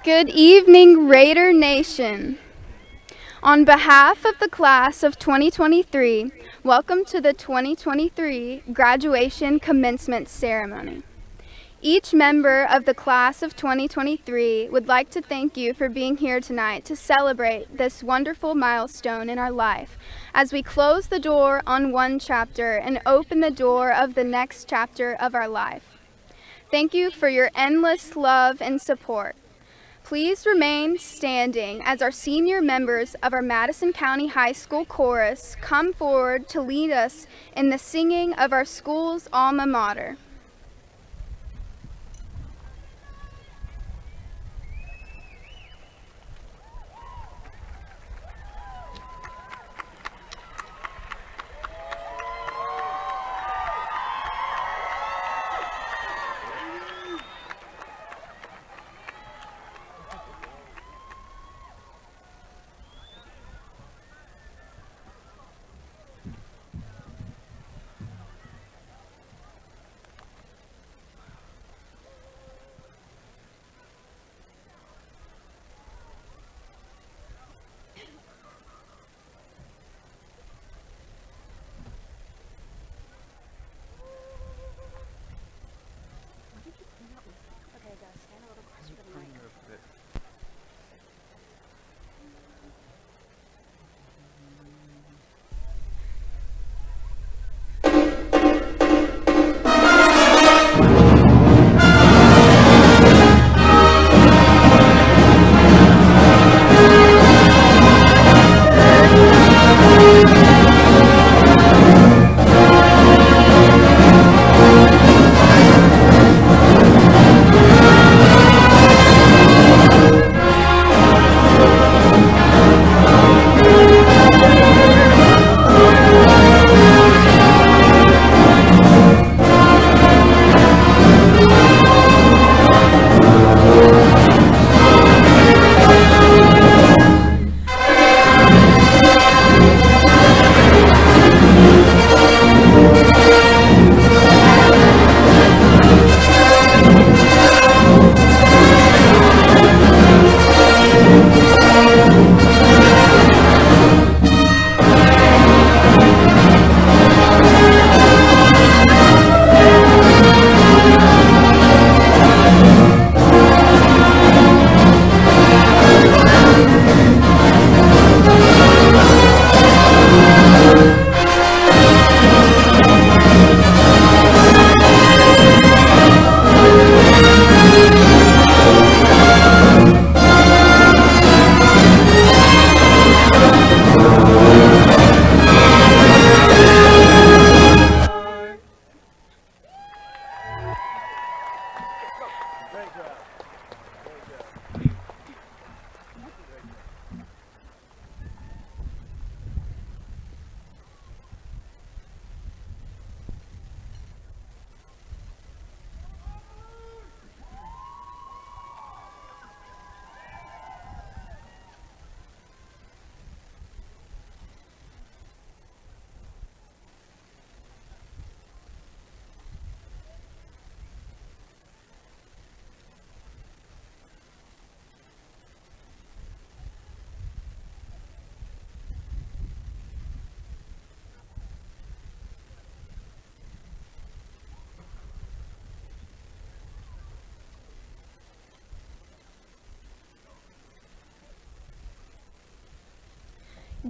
Good evening, Raider Nation. On behalf of the class of 2023, welcome to the 2023 graduation commencement ceremony. Each member of the class of 2023 would like to thank you for being here tonight to celebrate this wonderful milestone in our life as we close the door on one chapter and open the door of the next chapter of our life. Thank you for your endless love and support. Please remain standing as our senior members of our Madison County High School Chorus come forward to lead us in the singing of our school's alma mater.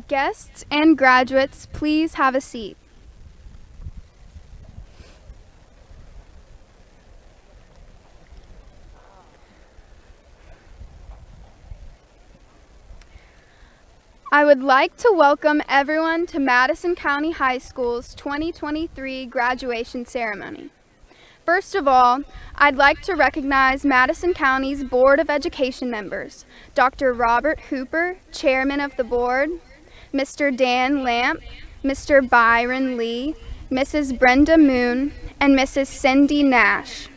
Guests and graduates, please have a seat. I would like to welcome everyone to Madison County High School's 2023 graduation ceremony. First of all, I'd like to recognize Madison County's Board of Education members, Dr. Robert Hooper, Chairman of the Board, Mr. Dan Lamp, Mr. Byron Lee, Mrs. Brenda Moon, and Mrs. Cindy Nash.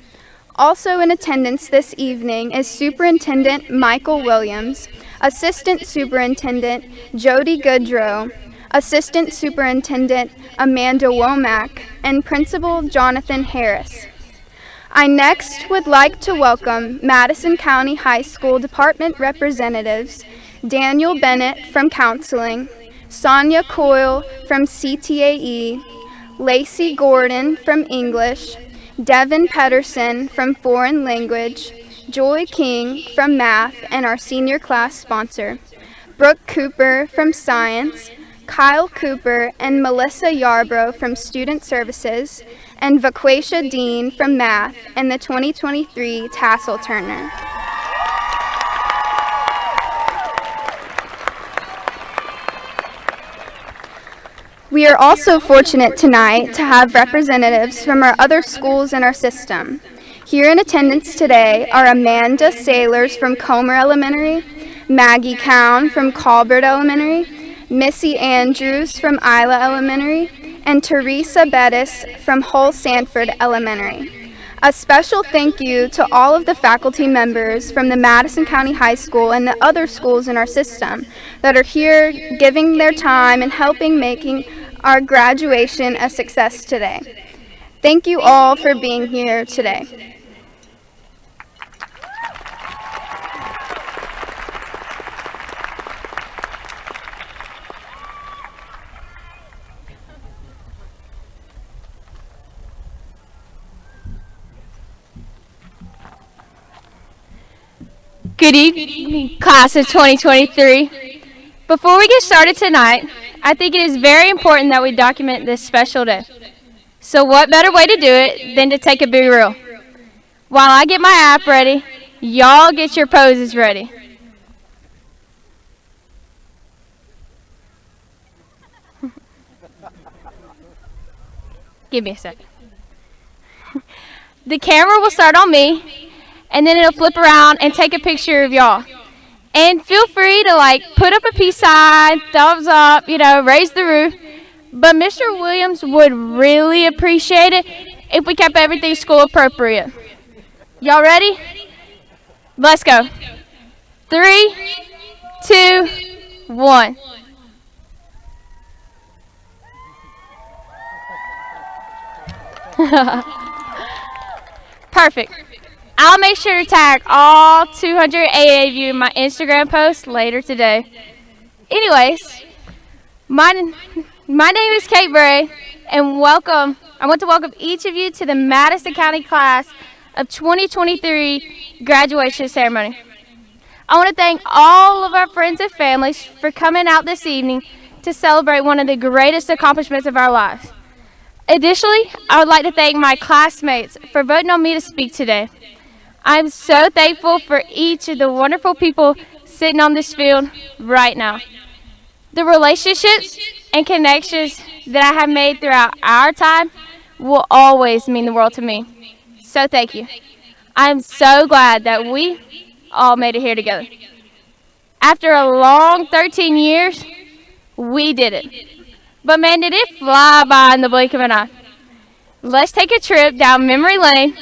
Also in attendance this evening is Superintendent Michael Williams, Assistant Superintendent Jody Goodrow, Assistant Superintendent Amanda Womack, and Principal Jonathan Harris. I next would like to welcome Madison County High School Department Representatives Daniel Bennett from Counseling, Sonia Coyle from CTAE, Lacey Gordon from English, Devin Pedersen from Foreign Language, Joy King from Math, and our senior class sponsor, Brooke Cooper from Science, Kyle Cooper and Melissa Yarbrough from Student Services, and Vaquasia Dean from Math and the 2023 Tassel Turner. We are also fortunate tonight to have representatives from our other schools in our system. Here in attendance today are Amanda Sailors from Comer Elementary, Maggie Cowan from Colbert Elementary, Missy Andrews from Isla Elementary, and Teresa Bettis from Hull Sanford Elementary. A special thank you to all of the faculty members from the Madison County High School and the other schools in our system that are here giving their time and helping making our graduation a success today. Thank you all for being here today. Good evening, class of 2023. Before we get started tonight, I think it is very important that we document this special day. So what better way to do it than to take a big reel? While I get my app ready, y'all get your poses ready. Give me a second. The camera will start on me, and then it'll flip around and take a picture of y'all. And feel free to put up a peace sign, thumbs up, raise the roof. But Mr. Williams would really appreciate it if we kept everything school appropriate. Y'all ready? Let's go. 3, 2, 1. Perfect. I'll make sure to tag all 208 of you in my Instagram post later today. Anyways, my name is Kate Bray, and welcome. I want to welcome each of you to the Madison County class of 2023 graduation ceremony. I want to thank all of our friends and families for coming out this evening to celebrate one of the greatest accomplishments of our lives. Additionally, I would like to thank my classmates for voting on me to speak today. I'm so thankful for each of the wonderful people sitting on this field right now. The relationships and connections that I have made throughout our time will always mean the world to me. So thank you. I'm so glad that we all made it here together. After a long 13 years, we did it. But man, did it fly by in the blink of an eye. Let's take a trip down memory lane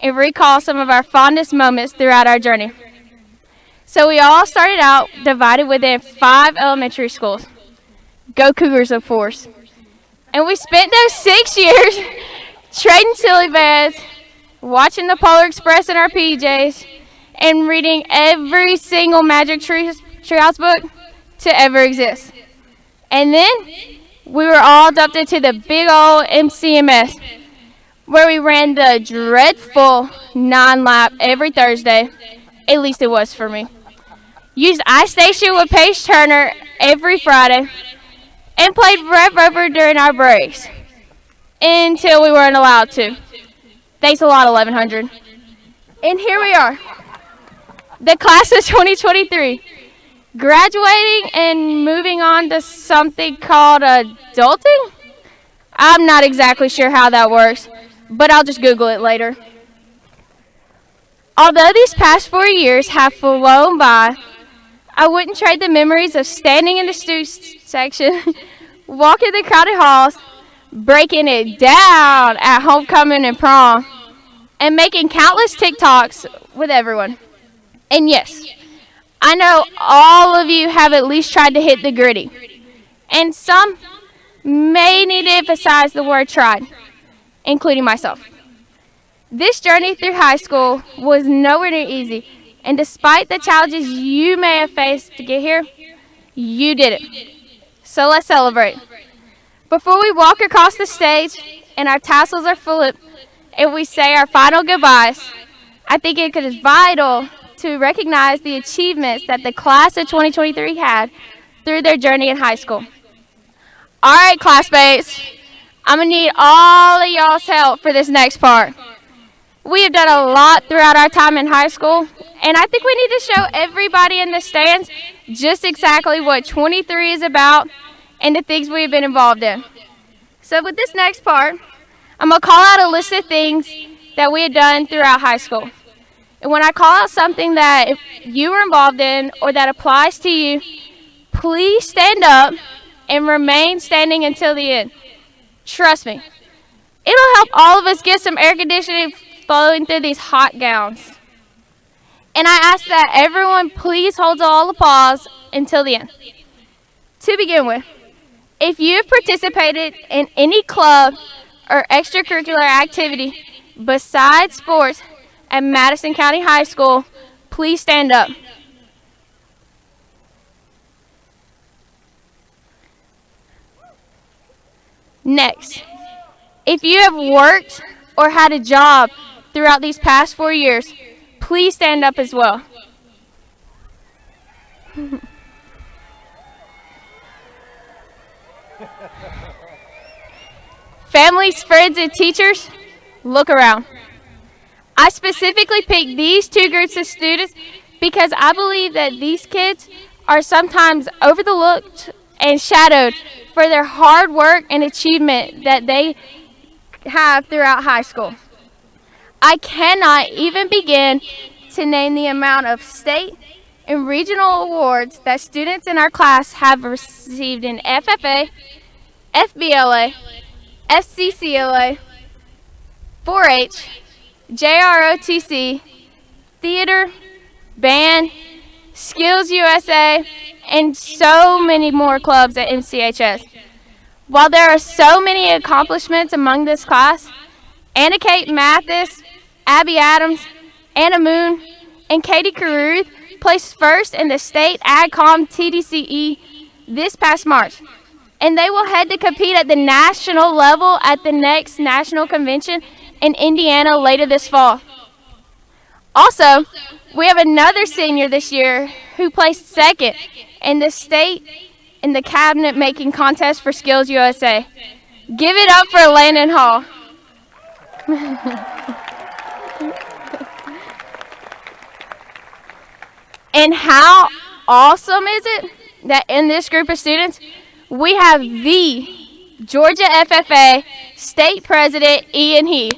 and recall some of our fondest moments throughout our journey. So we all started out divided within 5 elementary schools. Go Cougars, of course. And we spent those 6 years trading silly bands, watching the Polar Express in our PJs, and reading every single Magic Treehouse book to ever exist. And then we were all dumped into the big old MCMS, where we ran the dreadful 9-lap every Thursday. At least it was for me. Used Ice Station with Paige Turner every Friday, and played Rev Rover during our breaks until we weren't allowed to. Thanks a lot, 1100. And here we are, the class of 2023, graduating and moving on to something called adulting. I'm not exactly sure how that works, but I'll just Google it later. Although these past 4 years have flown by, I wouldn't trade the memories of standing in the student section, walking the crowded halls, breaking it down at homecoming and prom, and making countless TikToks with everyone. And yes, I know all of you have at least tried to hit the gritty, and some may need to emphasize the word tried, including myself. This journey through high school was nowhere near easy, and despite the challenges you may have faced to get here, you did it. So let's celebrate. Before we walk across the stage and our tassels are flipped and we say our final goodbyes, I think it is vital to recognize the achievements that the class of 2023 had through their journey in high school. All right, classmates, I'm going to need all of y'all's help for this next part. We have done a lot throughout our time in high school, and I think we need to show everybody in the stands just exactly what 23 is about and the things we've been involved in. So with this next part, I'm going to call out a list of things that we had done throughout high school. And when I call out something that you were involved in or that applies to you, please stand up and remain standing until the end. Trust me, it'll help all of us get some air conditioning flowing through these hot gowns. And I ask that everyone please hold all applause until the end. To begin with, if you have participated in any club or extracurricular activity besides sports at Madison County High School, please stand up. Next, if you have worked or had a job throughout these past 4 years, please stand up as well. Families, friends, and teachers, look around. I specifically picked these two groups of students because I believe that these kids are sometimes overlooked and shadowed for their hard work and achievement that they have throughout high school. I cannot even begin to name the amount of state and regional awards that students in our class have received in FFA, FBLA, FCCLA, 4-H, JROTC, theater, band, Skills USA, and so many more clubs at MCHS. While there are so many accomplishments among this class, Anna Kate Mathis, Abby Adams, Anna Moon, and Katie Caruth placed first in the state AgCom TDCE this past March. And they will head to compete at the national level at the next national convention in Indiana later this fall. Also, we have another senior this year who placed second in the state in the cabinet making contest for Skills USA. Give it up for Landon Hall. And how awesome is it that in this group of students, we have the Georgia FFA State President, Ian He.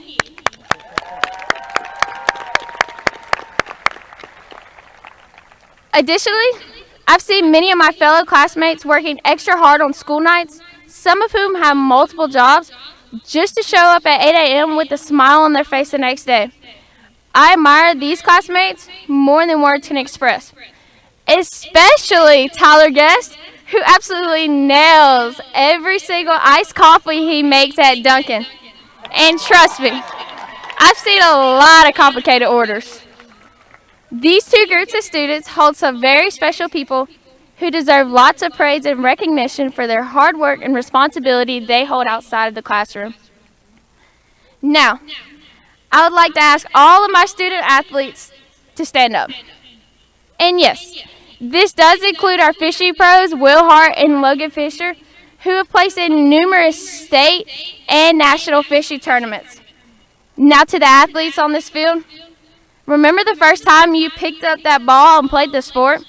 Additionally, I've seen many of my fellow classmates working extra hard on school nights, some of whom have multiple jobs, just to show up at 8 a.m. with a smile on their face the next day. I admire these classmates more than words can express, especially Tyler Guest, who absolutely nails every single iced coffee he makes at Dunkin'. And trust me, I've seen a lot of complicated orders. These two groups of students hold some very special people who deserve lots of praise and recognition for their hard work and responsibility they hold outside of the classroom. Now, I would like to ask all of my student athletes to stand up. And yes, this does include our fishing pros, Will Hart and Logan Fisher, who have placed in numerous state and national fishing tournaments. Now to the athletes on this field. Remember the first time you picked up that ball and played the sport?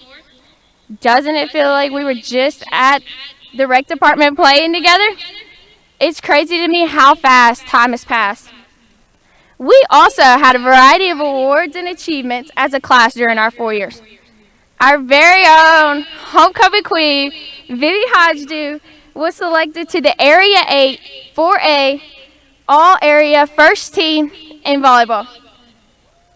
Doesn't it feel like we were just at the rec department playing together? It's crazy to me how fast time has passed. We also had a variety of awards and achievements as a class during our 4 years. Our very own homecoming queen, Vivi Hodgdu, was selected to the Area 8 4A All-Area First Team in volleyball.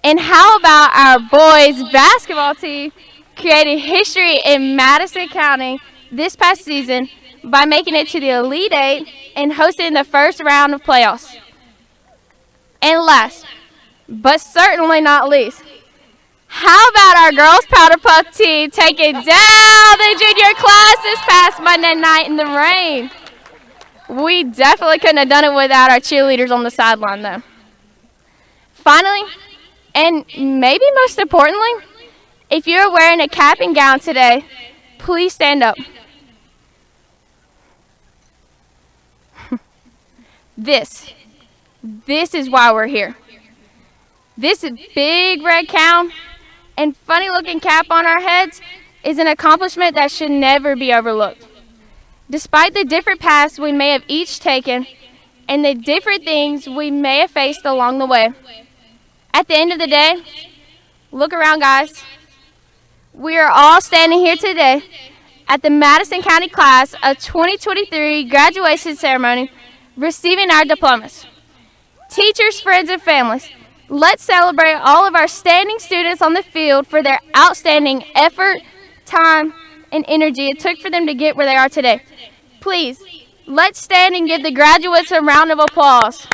And how about our boys basketball team creating history in Madison County this past season by making it to the Elite 8 and hosting the first round of playoffs? And last, but certainly not least, how about our girls powder puff team taking down the junior class this past Monday night in the rain? We definitely couldn't have done it without our cheerleaders on the sideline, though. Finally, and maybe most importantly, if you're wearing a cap and gown today, please stand up. This is why we're here. This big red gown and funny looking cap on our heads is an accomplishment that should never be overlooked. Despite the different paths we may have each taken and the different things we may have faced along the way, at the end of the day, look around, guys. We are all standing here today at the Madison County Class of 2023 graduation ceremony receiving our diplomas. Teachers, friends, and families, let's celebrate all of our standing students on the field for their outstanding effort, time, and energy it took for them to get where they are today. Please, let's stand and give the graduates a round of applause.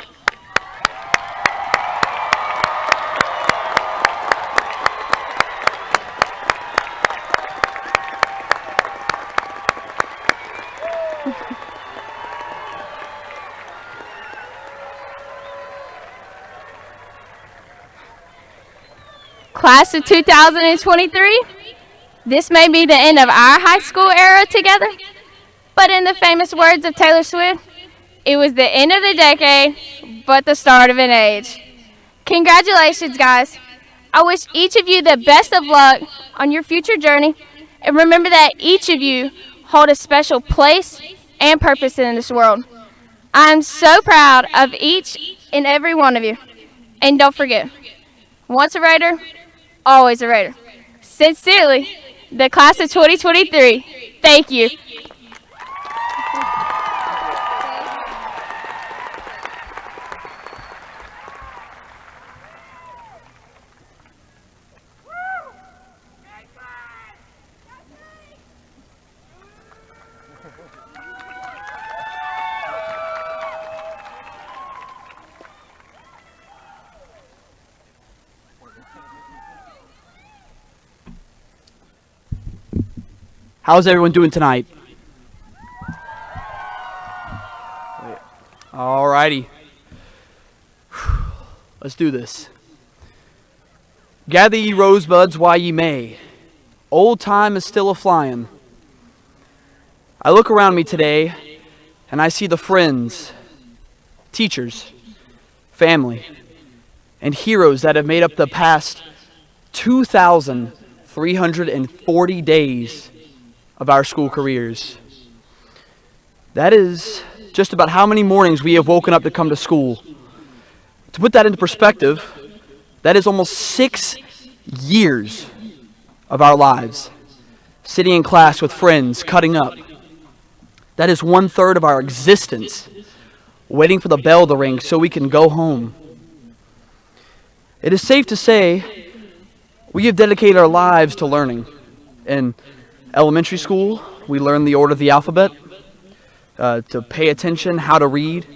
Class of 2023, this may be the end of our high school era together, but in the famous words of Taylor Swift, it was the end of the decade, but the start of an age. Congratulations, guys. I wish each of you the best of luck on your future journey, and remember that each of you hold a special place and purpose in this world. I am so proud of each and every one of you. And don't forget, once a Raider, always a Raider. Sincerely, the class of 2023. Thank you. How's everyone doing tonight? All righty. Let's do this. Gather ye rosebuds while ye may. Old time is still a-flying. I look around me today and I see the friends, teachers, family, and heroes that have made up the past 2,340 days of our school careers. That is just about how many mornings we have woken up to come to school. To put that into perspective, that is almost 6 years of our lives, sitting in class with friends, cutting up. That is 1/3 of our existence, waiting for the bell to ring so we can go home. It is safe to say we have dedicated our lives to learning. In elementary school, we learned the order of the alphabet, to pay attention, how to read,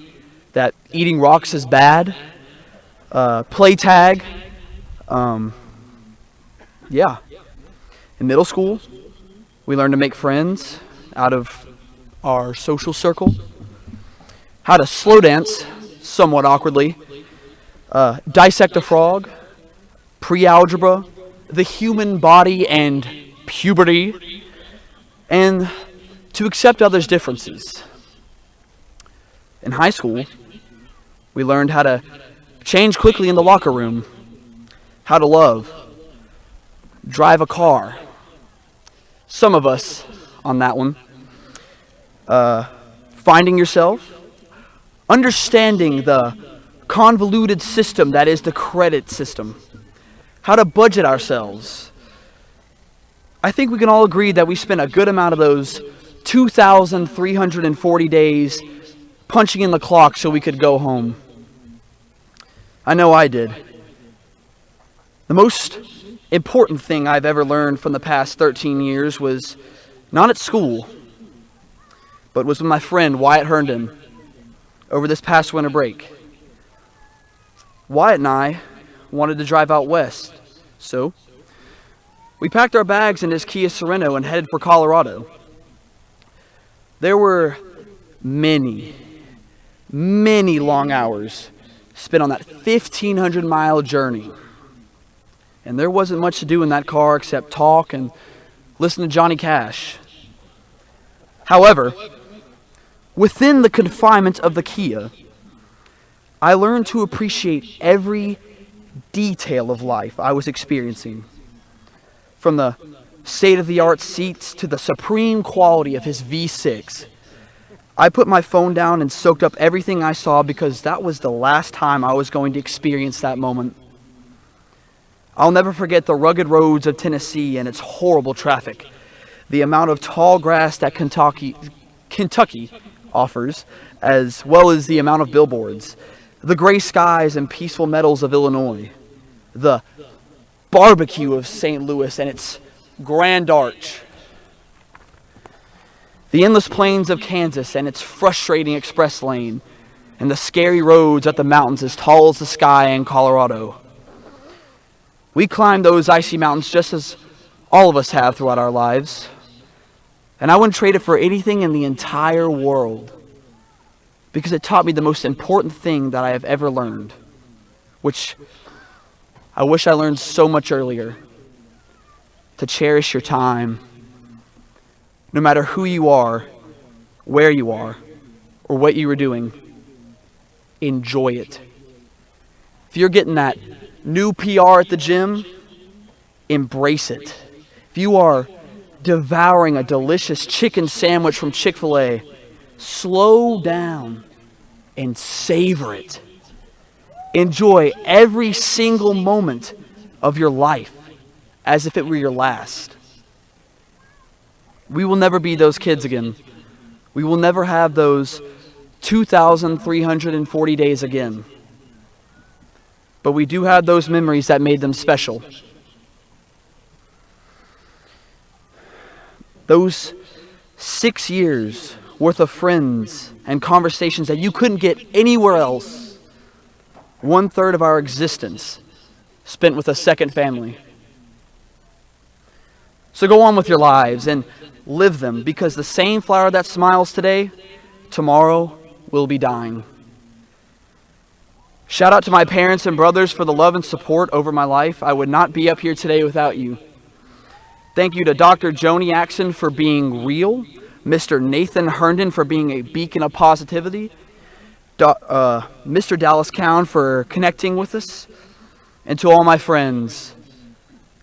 that eating rocks is bad, play tag. In middle school, we learned to make friends out of our social circle, how to slow dance, somewhat awkwardly, dissect a frog, pre-algebra, the human body and puberty, and to accept others' differences. In high school, we learned how to change quickly in the locker room, how to love, drive a car. Some of us on that one. Finding yourself, understanding the convoluted system that is the credit system, how to budget ourselves. I think we can all agree that we spent a good amount of those 2,340 days punching in the clock so we could go home. I know I did. The most important thing I've ever learned from the past 13 years was not at school, but was with my friend Wyatt Herndon over this past winter break. Wyatt and I wanted to drive out west. So we packed our bags in his Kia Sorento and headed for Colorado. There were many long hours spent on that 1,500-mile journey. And there wasn't much to do in that car except talk and listen to Johnny Cash. However, within the confinement of the Kia, I learned to appreciate every detail of life I was experiencing. From the state-of-the-art seats to the supreme quality of his V6. I put my phone down and soaked up everything I saw because that was the last time I was going to experience that moment. I'll never forget the rugged roads of Tennessee and its horrible traffic, the amount of tall grass that Kentucky offers, as well as the amount of billboards, the gray skies and peaceful meadows of Illinois, the barbecue of St. Louis and its Grand Arch, the endless plains of Kansas and its frustrating express lane, and the scary roads up the mountains as tall as the sky in Colorado. We climbed those icy mountains just as all of us have throughout our lives, and I wouldn't trade it for anything in the entire world, because it taught me the most important thing that I have ever learned, which I wish I learned so much earlier: to cherish your time. No matter who you are, where you are, or what you are doing, enjoy it. If you're getting that new PR at the gym, embrace it. If you are devouring a delicious chicken sandwich from Chick-fil-A, slow down and savor it. Enjoy every single moment of your life as if it were your last. We will never be those kids again. We will never have those 2,340 days again. But we do have those memories that made them special. Those 6 years worth of friends and conversations that you couldn't get anywhere else. 1/3 of our existence spent with a second family. So go on with your lives and live them, because the same flower that smiles today, tomorrow will be dying. Shout out to my parents and brothers for the love and support over my life. I would not be up here today without you. Thank you to Dr. Joni Axon for being real, Mr. Nathan Herndon for being a beacon of positivity, Mr. Dallas Cowan for connecting with us, and to all my friends,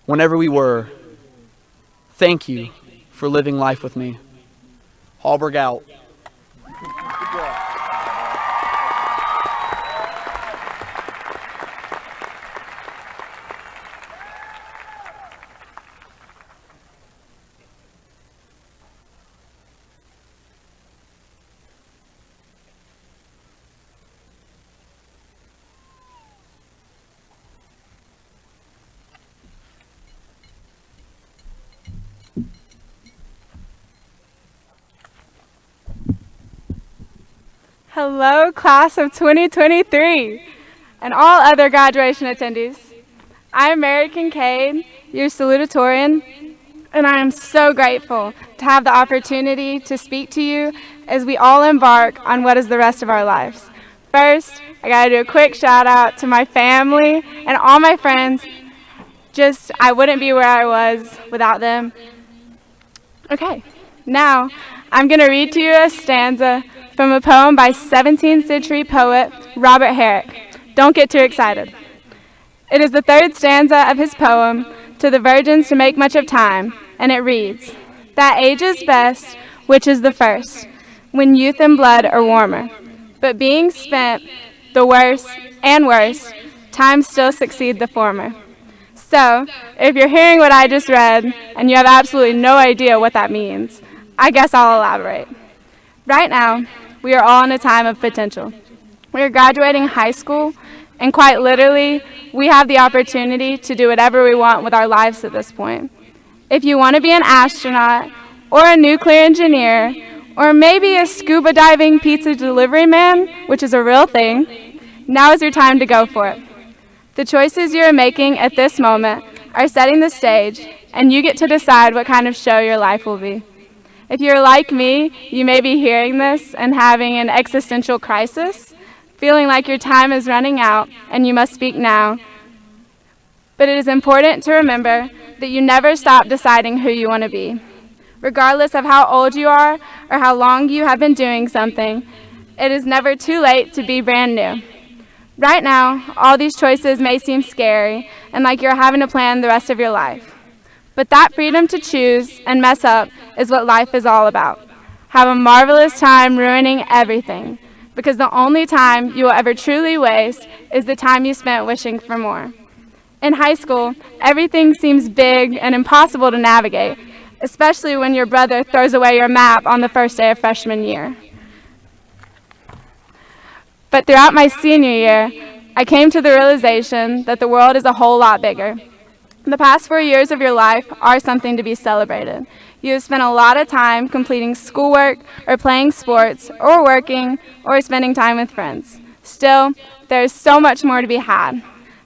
whenever we were, thank you for living life with me. Hallberg out. Hello, class of 2023, and all other graduation attendees. I am Mary Kincaid, your salutatorian, and I am so grateful to have the opportunity to speak to you as we all embark on what is the rest of our lives. First, I gotta do a quick shout out to my family and all my friends. I wouldn't be where I was without them. Okay, now I'm gonna read to you a stanza from a poem by 17th century poet Robert Herrick. Don't get too excited. It is the third stanza of his poem, To the Virgins to Make Much of Time, and it reads, That age is best, which is the first, when youth and blood are warmer. But being spent, the worse and worse, time still succeed the former. So, if you're hearing what I just read, and you have absolutely no idea what that means, I guess I'll elaborate. Right now, we are all in a time of potential. We are graduating high school, and quite literally, we have the opportunity to do whatever we want with our lives at this point. If you want to be an astronaut, or a nuclear engineer, or maybe a scuba diving pizza delivery man, which is a real thing, now is your time to go for it. The choices you are making at this moment are setting the stage, and you get to decide what kind of show your life will be. If you're like me, you may be hearing this and having an existential crisis, feeling like your time is running out and you must speak now. But it is important to remember that you never stop deciding who you want to be. Regardless of how old you are or how long you have been doing something, it is never too late to be brand new. Right now, all these choices may seem scary and like you're having to plan the rest of your life. But that freedom to choose and mess up is what life is all about. Have a marvelous time ruining everything, because the only time you will ever truly waste is the time you spent wishing for more. In high school, everything seems big and impossible to navigate, especially when your brother throws away your map on the first day of freshman year. But throughout my senior year, I came to the realization that the world is a whole lot bigger. The past 4 years of your life are something to be celebrated. You have spent a lot of time completing schoolwork or playing sports or working or spending time with friends. Still, there is so much more to be had.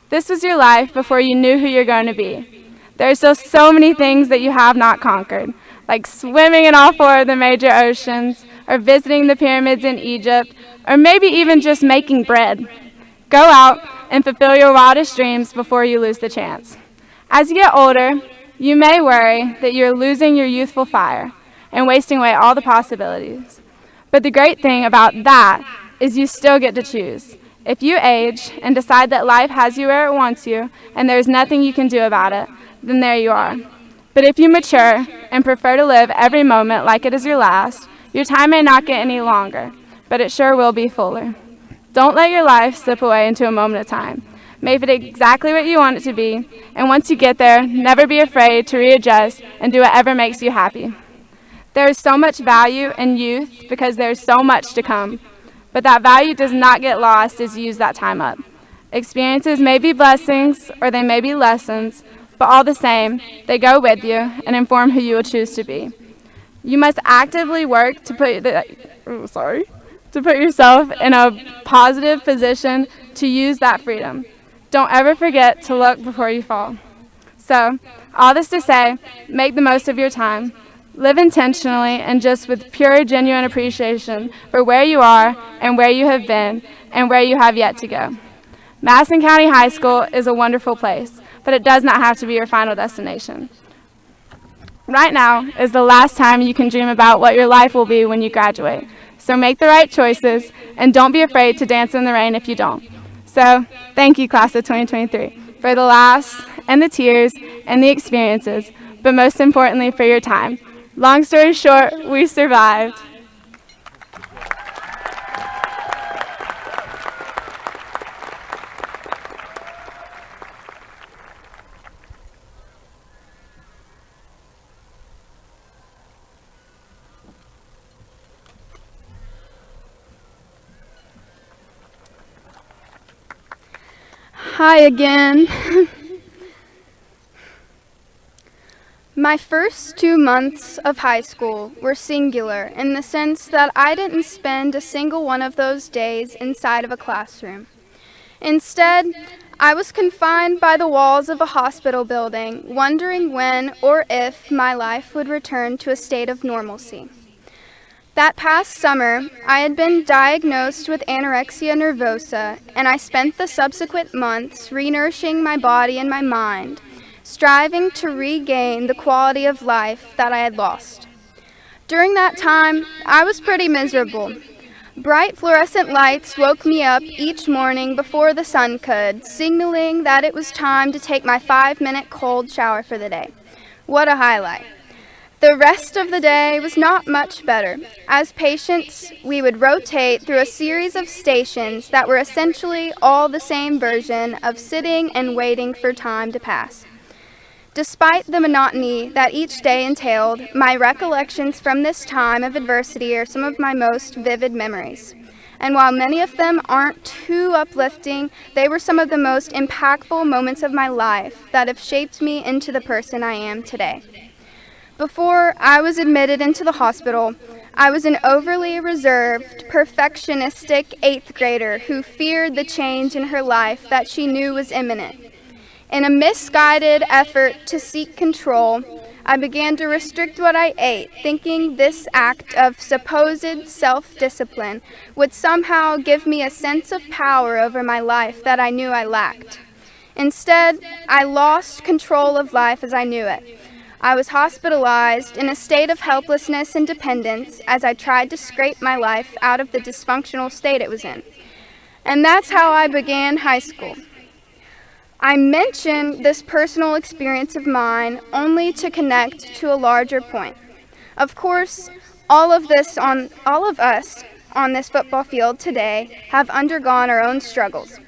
This was your life before you knew who you're going to be. There are still so many things that you have not conquered, like swimming in all 4 of the major oceans, or visiting the pyramids in Egypt, or maybe even just making bread. Go out and fulfill your wildest dreams before you lose the chance. As you get older, you may worry that you're losing your youthful fire and wasting away all the possibilities. But the great thing about that is you still get to choose. If you age and decide that life has you where it wants you and there's nothing you can do about it, then there you are. But if you mature and prefer to live every moment like it is your last, your time may not get any longer, but it sure will be fuller. Don't let your life slip away into a moment of time. Make it exactly what you want it to be, and once you get there, never be afraid to readjust and do whatever makes you happy. There is so much value in youth because there is so much to come, but that value does not get lost as you use that time up. Experiences may be blessings or they may be lessons, but all the same, they go with you and inform who you will choose to be. You must actively work to put yourself in a positive position to use that freedom. Don't ever forget to look before you fall. So, all this to say, make the most of your time. Live intentionally and just with pure, genuine appreciation for where you are and where you have been and where you have yet to go. Madison County High School is a wonderful place, but it does not have to be your final destination. Right now is the last time you can dream about what your life will be when you graduate. So make the right choices and don't be afraid to dance in the rain if you don't. So thank you, class of 2023, for the laughs and the tears and the experiences, but most importantly for your time. Long story short, we survived. Hi again. My first 2 months of high school were singular in the sense that I didn't spend a single one of those days inside of a classroom. Instead, I was confined by the walls of a hospital building, wondering when or if my life would return to a state of normalcy. That past summer, I had been diagnosed with anorexia nervosa, and I spent the subsequent months renourishing my body and my mind, striving to regain the quality of life that I had lost. During that time, I was pretty miserable. Bright fluorescent lights woke me up each morning before the sun could, signaling that it was time to take my 5-minute cold shower for the day. What a highlight. The rest of the day was not much better. As patients, we would rotate through a series of stations that were essentially all the same version of sitting and waiting for time to pass. Despite the monotony that each day entailed, my recollections from this time of adversity are some of my most vivid memories. And while many of them aren't too uplifting, they were some of the most impactful moments of my life that have shaped me into the person I am today. Before I was admitted into the hospital, I was an overly reserved, perfectionistic 8th grader who feared the change in her life that she knew was imminent. In a misguided effort to seek control, I began to restrict what I ate, thinking this act of supposed self-discipline would somehow give me a sense of power over my life that I knew I lacked. Instead, I lost control of life as I knew it. I was hospitalized in a state of helplessness and dependence as I tried to scrape my life out of the dysfunctional state it was in. And that's how I began high school. I mention this personal experience of mine only to connect to a larger point. Of course, all of us on this football field today have undergone our own struggles.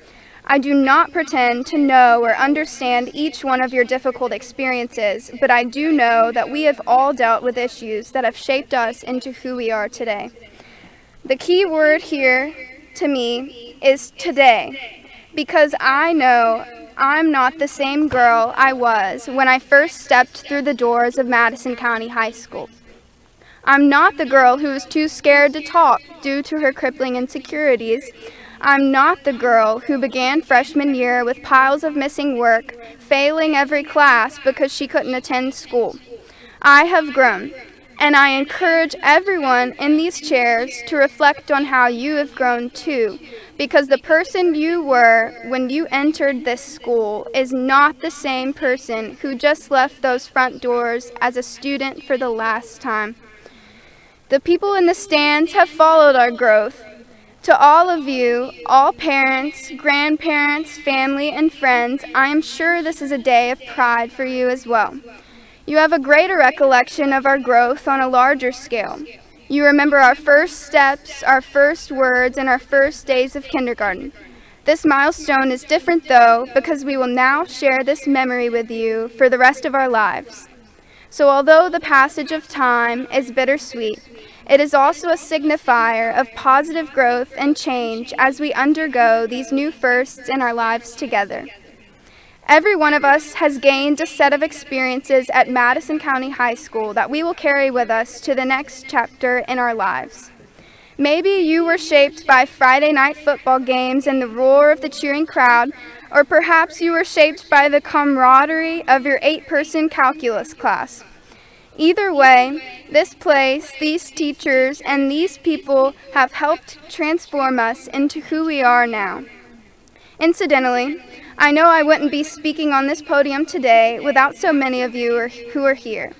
I do not pretend to know or understand each one of your difficult experiences, but I do know that we have all dealt with issues that have shaped us into who we are today. The key word here to me is today, because I know I'm not the same girl I was when I first stepped through the doors of Madison County High School. I'm not the girl who was too scared to talk due to her crippling insecurities. I'm not the girl who began freshman year with piles of missing work, failing every class because she couldn't attend school. I have grown, and I encourage everyone in these chairs to reflect on how you have grown too, because the person you were when you entered this school is not the same person who just left those front doors as a student for the last time. The people in the stands have followed our growth. To all of you, all parents, grandparents, family, and friends, I am sure this is a day of pride for you as well. You have a greater recollection of our growth on a larger scale. You remember our first steps, our first words, and our first days of kindergarten. This milestone is different though, because we will now share this memory with you for the rest of our lives. So although the passage of time is bittersweet, it is also a signifier of positive growth and change as we undergo these new firsts in our lives together. Every one of us has gained a set of experiences at Madison County High School that we will carry with us to the next chapter in our lives. Maybe you were shaped by Friday night football games and the roar of the cheering crowd, or perhaps you were shaped by the camaraderie of your 8-person calculus class. Either way, this place, these teachers, and these people have helped transform us into who we are now. Incidentally, I know I wouldn't be speaking on this podium today without so many of you who are here.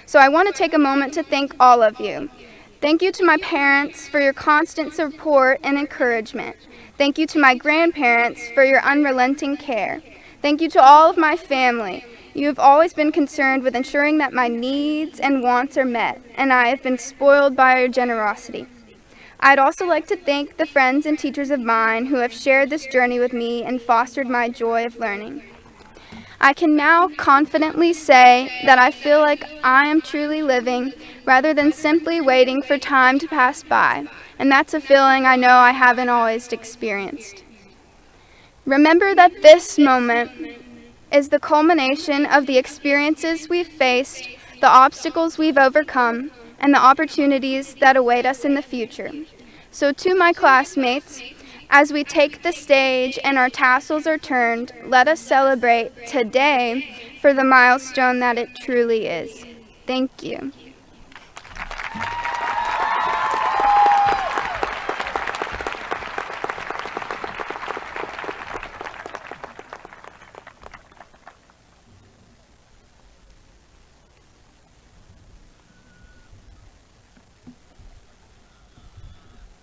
So I want to take a moment to thank all of you. Thank you to my parents for your constant support and encouragement. Thank you to my grandparents for your unrelenting care. Thank you to all of my family. You have always been concerned with ensuring that my needs and wants are met, and I have been spoiled by your generosity. I'd also like to thank the friends and teachers of mine who have shared this journey with me and fostered my joy of learning. I can now confidently say that I feel like I am truly living rather than simply waiting for time to pass by, and that's a feeling I know I haven't always experienced. Remember that this moment is the culmination of the experiences we've faced, the obstacles we've overcome, and the opportunities that await us in the future. So to my classmates, as we take the stage and our tassels are turned, let us celebrate today for the milestone that it truly is. Thank you.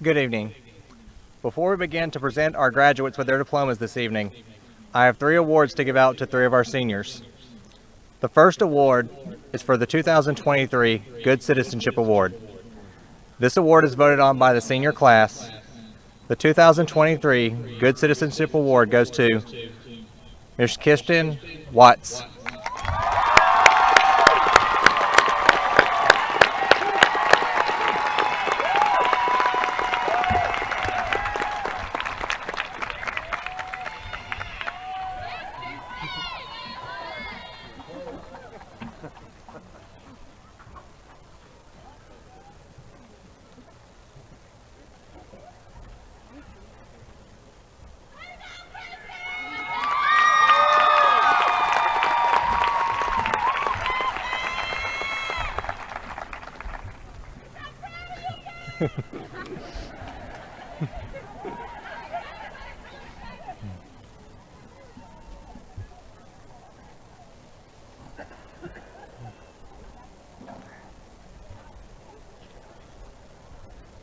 Good evening. Before we begin to present our graduates with their diplomas this evening, I have 3 awards to give out to 3 of our seniors. The first award is for the 2023 Good Citizenship Award. This award is voted on by the senior class. The 2023 Good Citizenship Award goes to Ms. Kirsten Watts.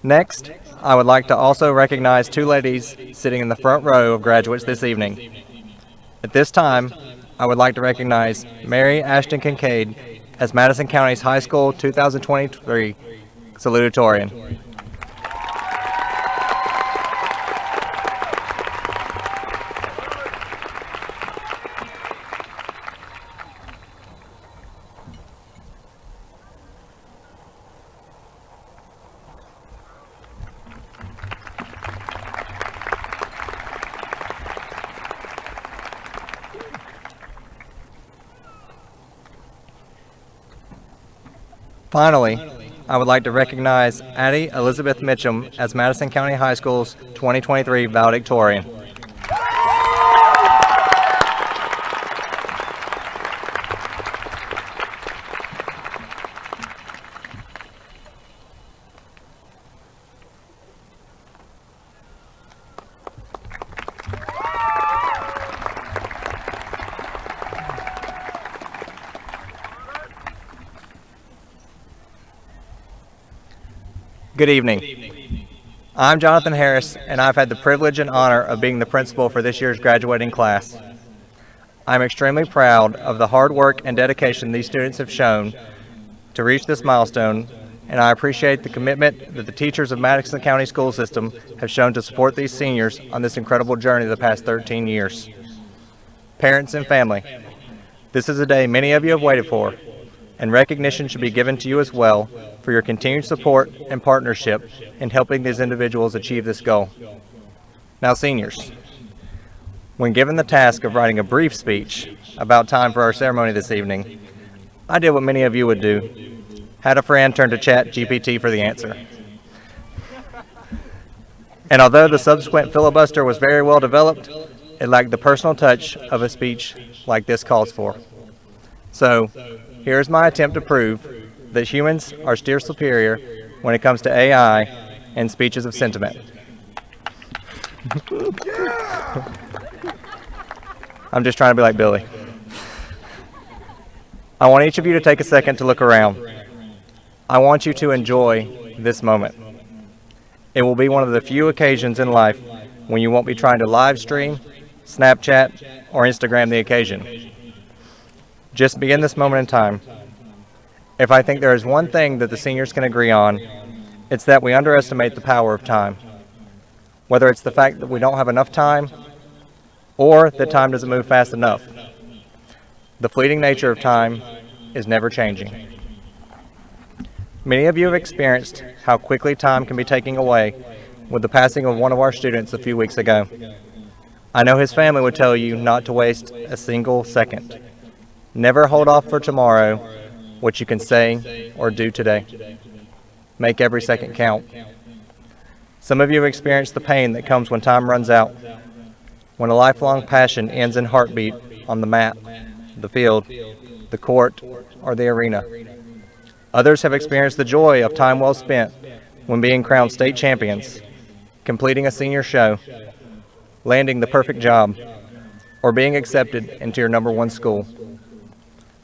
Next, I would like to also recognize two ladies sitting in the front row of graduates this evening. At this time, I would like to recognize Mary Ashton Kincaid as Madison County's High School 2023 Salutatorian. Finally, I would like to recognize Addie Elizabeth Mitchum as Madison County High School's 2023 valedictorian. Good evening. I'm Jonathan Harris, and I've had the privilege and honor of being the principal for this year's graduating class. I'm extremely proud of the hard work and dedication these students have shown to reach this milestone, and I appreciate the commitment that the teachers of Madison County School System have shown to support these seniors on this incredible journey of the past 13 years. Parents and family, this is a day many of you have waited for, and recognition should be given to you as well for your continued support and partnership in helping these individuals achieve this goal. Now, seniors, when given the task of writing a brief speech about time for our ceremony this evening, I did what many of you would do, had a friend turn to ChatGPT for the answer. And although the subsequent filibuster was very well developed, it lacked the personal touch of a speech like this calls for. So, here's my attempt to prove that humans are still superior when it comes to AI and speeches of sentiment. I'm just trying to be like Billy. I want each of you to take a second to look around. I want you to enjoy this moment. It will be one of the few occasions in life when you won't be trying to live stream, Snapchat, or Instagram the occasion. Just begin this moment in time. If I think there is one thing that the seniors can agree on, it's that we underestimate the power of time. Whether it's the fact that we don't have enough time, or that time doesn't move fast enough. The fleeting nature of time is never changing. Many of you have experienced how quickly time can be taken away with the passing of one of our students a few weeks ago. I know his family would tell you not to waste a single second. Never hold off for tomorrow what you can say or do today. Make every second count. Some of you have experienced the pain that comes when time runs out, when a lifelong passion ends in heartbeat on the mat, the field, the court, or the arena. Others have experienced the joy of time well spent when being crowned state champions, completing a senior show, landing the perfect job, or being accepted into your #1 school.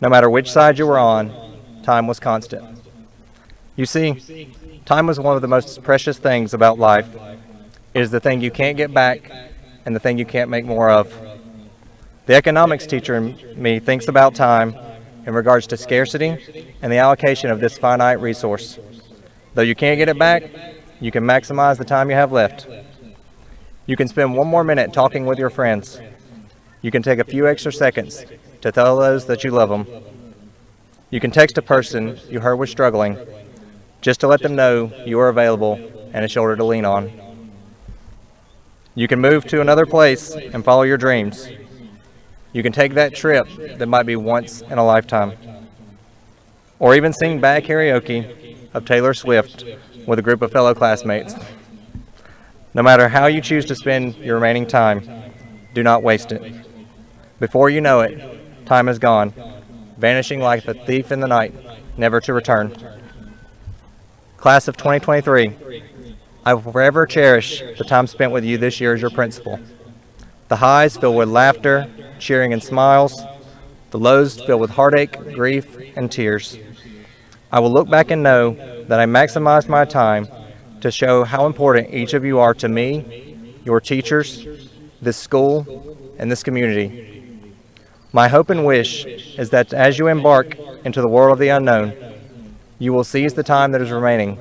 No matter which side you were on, time was constant. You see, time is one of the most precious things about life. It is the thing you can't get back and the thing you can't make more of. The economics teacher in me thinks about time in regards to scarcity and the allocation of this finite resource. Though you can't get it back, you can maximize the time you have left. You can spend one more minute talking with your friends. You can take a few extra seconds to tell those that you love them. You can text a person you heard was struggling just to let them know you are available and a shoulder to lean on. You can move to another place and follow your dreams. You can take that trip that might be once in a lifetime. Or even sing bad karaoke of Taylor Swift with a group of fellow classmates. No matter how you choose to spend your remaining time, do not waste it. Before you know it, time is gone, vanishing like a thief in the night, never to return. Class of 2023, I will forever cherish the time spent with you this year as your principal. The highs filled with laughter, cheering, and smiles. The lows filled with heartache, grief, and tears. I will look back and know that I maximized my time to show how important each of you are to me, your teachers, this school, and this community. My hope and wish is that as you embark into the world of the unknown, you will seize the time that is remaining.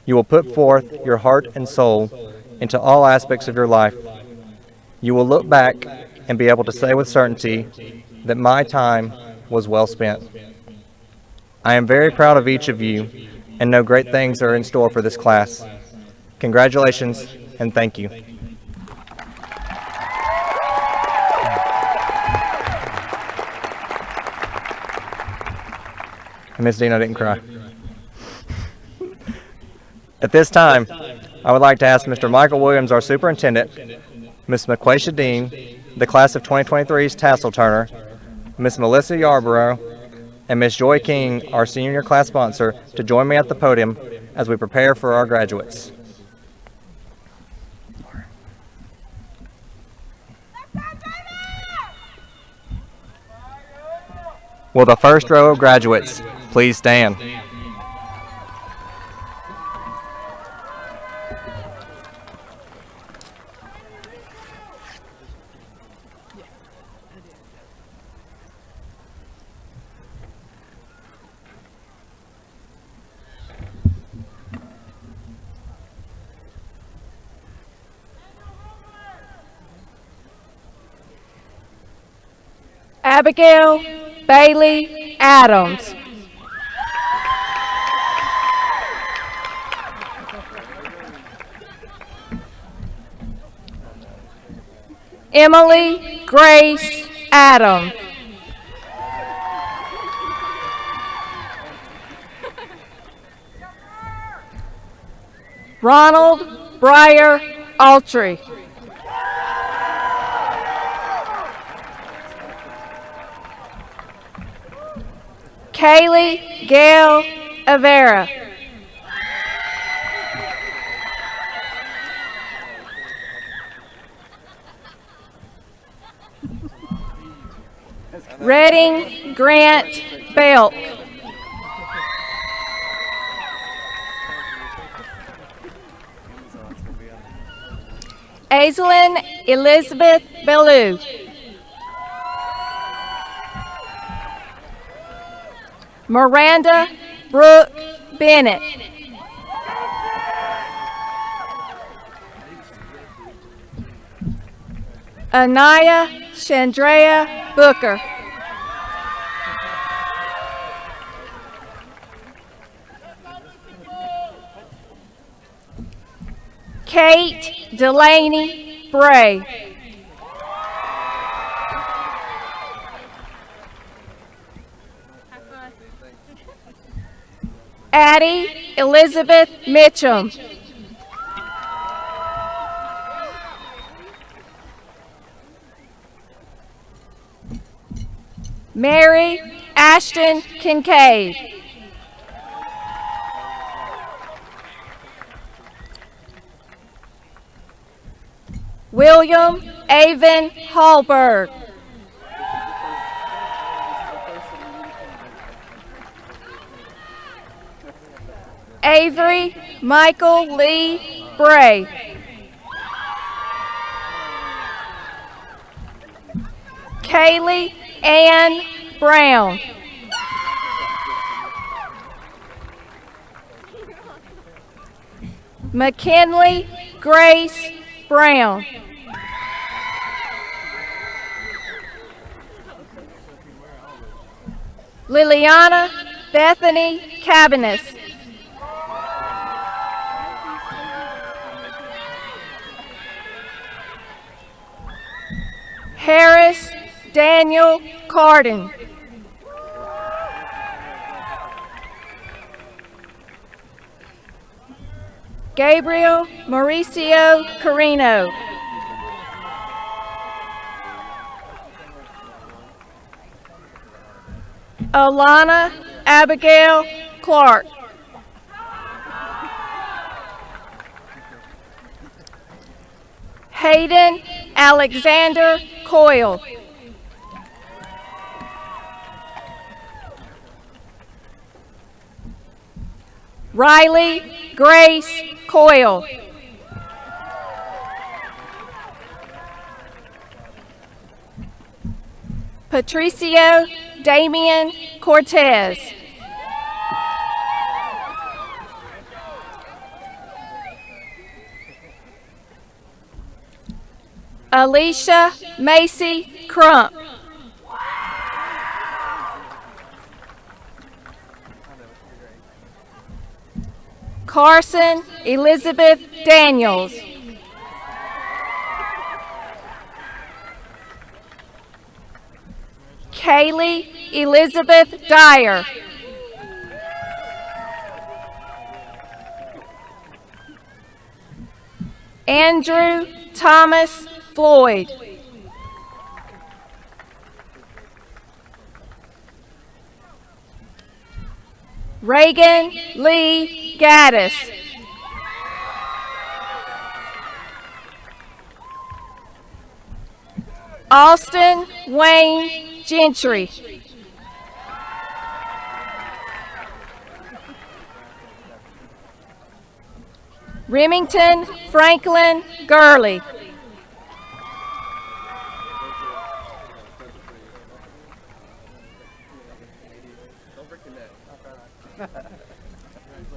You will put forth your heart and soul into all aspects of your life. You will look back and be able to say with certainty that my time was well spent. I am very proud of each of you and know great things are in store for this class. Congratulations and thank you. And Ms. Dean, I didn't cry. At this time, I would like to ask Mr. Michael Williams, our superintendent, Ms. McQuaisha Dean, the class of 2023's tassel turner, Ms. Melissa Yarborough, and Ms. Joy King, our senior class sponsor, to join me at the podium as we prepare for our graduates. Will the first row of graduates please stand? Abigail Bailey Adams. Emily Grace Adams. Ronald Breyer Altry. Kaylee Gail Avera. Redding Grant Belk. Aislinn Elizabeth Bellew. Miranda Brooke Bennett. Anaya Chandrea Booker. Kate Delaney Bray. Addie Elizabeth Mitchum. Mary Ashton Kincaid. William Avon Hallberg. Avery Michael Lee Bray. Kaylee Ann Brown. McKinley Grace Brown. Liliana Bethany Cabanis. Harris Daniel Carden. Gabriel Mauricio Carino. Alana Abigail Clark. Hayden Alexander Coyle. Riley Grace Coyle. Patricio Damian Cortez. Alicia Macy Crump. Carson Elizabeth Daniels. Kaylee Elizabeth Dyer. Andrew Thomas Floyd. Reagan Lee Gaddis. Austin Wayne Gentry. Remington Franklin Gurley.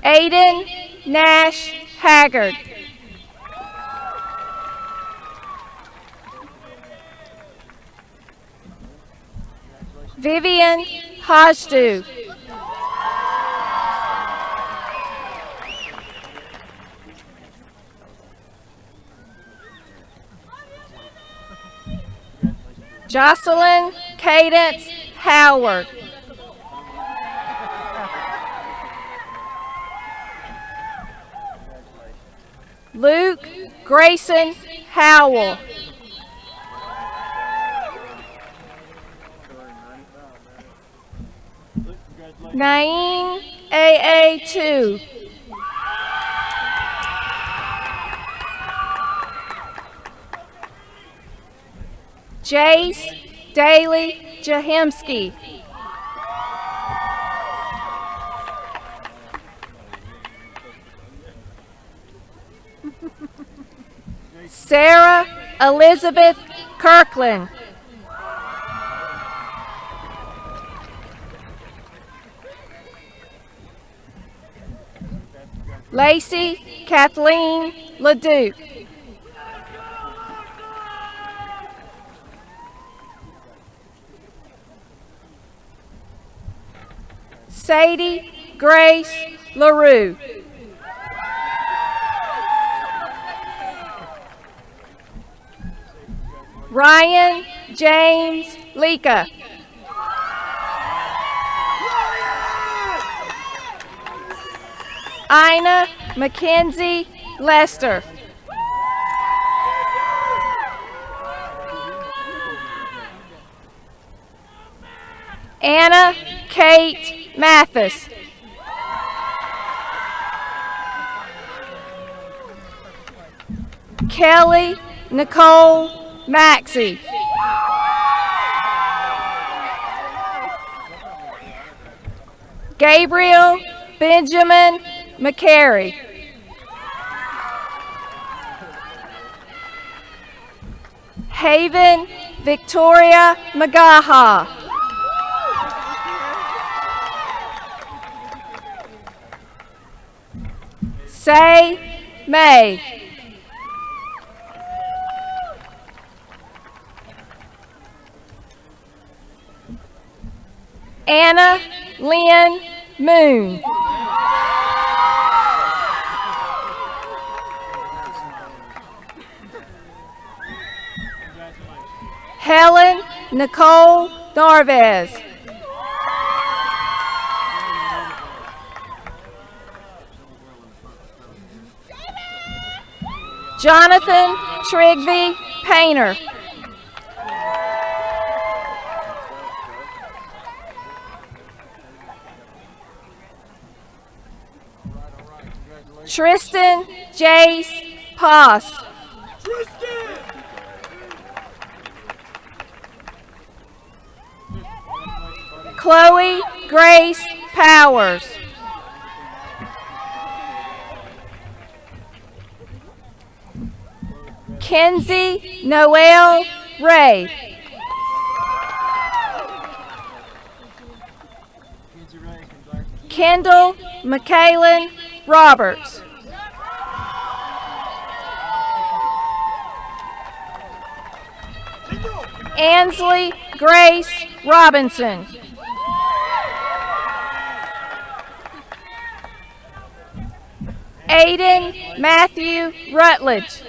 Aiden Nash Haggard. Vivian Hajdu. Jocelyn Cadence Howard. Luke Grayson Howell. Naeem AA2. Jace Daly Jahemski. Sarah Elizabeth Kirkland. Lacey Kathleen LeDuc. Sadie Grace LaRue. Ryan James Leka. Ina Mackenzie Lester. Anna Kate Mathis. Kelly Nicole Maxey. Gabriel Benjamin McCary. Haven Victoria Magaha. Say May. Anna Lynn Moon. Helen Nicole Narvez. Jonathan Trigby Painter. Tristan Jace Poss. Tristan! Chloe Grace Powers. Kenzie Noel Ray. Kendall McKaylin Roberts. Ansley Grace Robinson. Aiden Matthew Rutledge.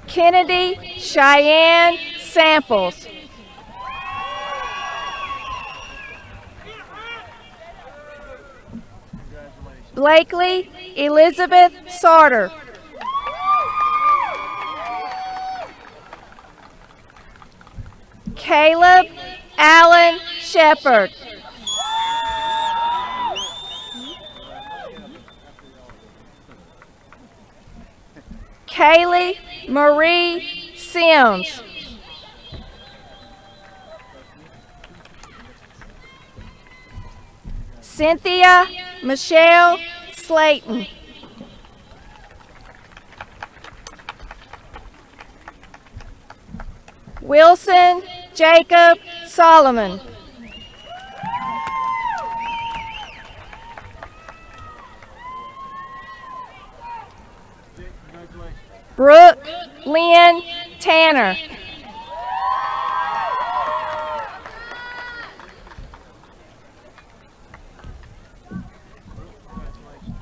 Kennedy Cheyenne Samples. Blakely Elizabeth Sauter. Caleb Allen Shepard. Kaylee Marie Sims. Cynthia Michelle Slayton. Wilson Jacob Solomon. Brooke Lynn Tanner.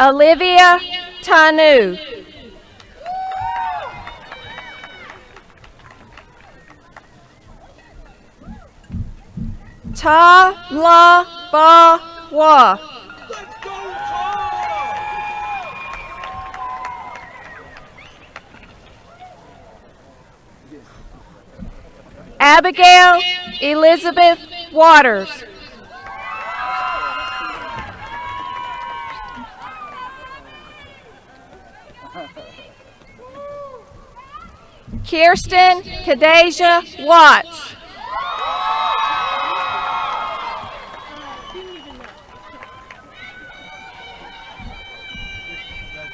Olivia Tanu. Ta La Ba Wa. Abigail Elizabeth Waters. Kirsten Kadeja Watts.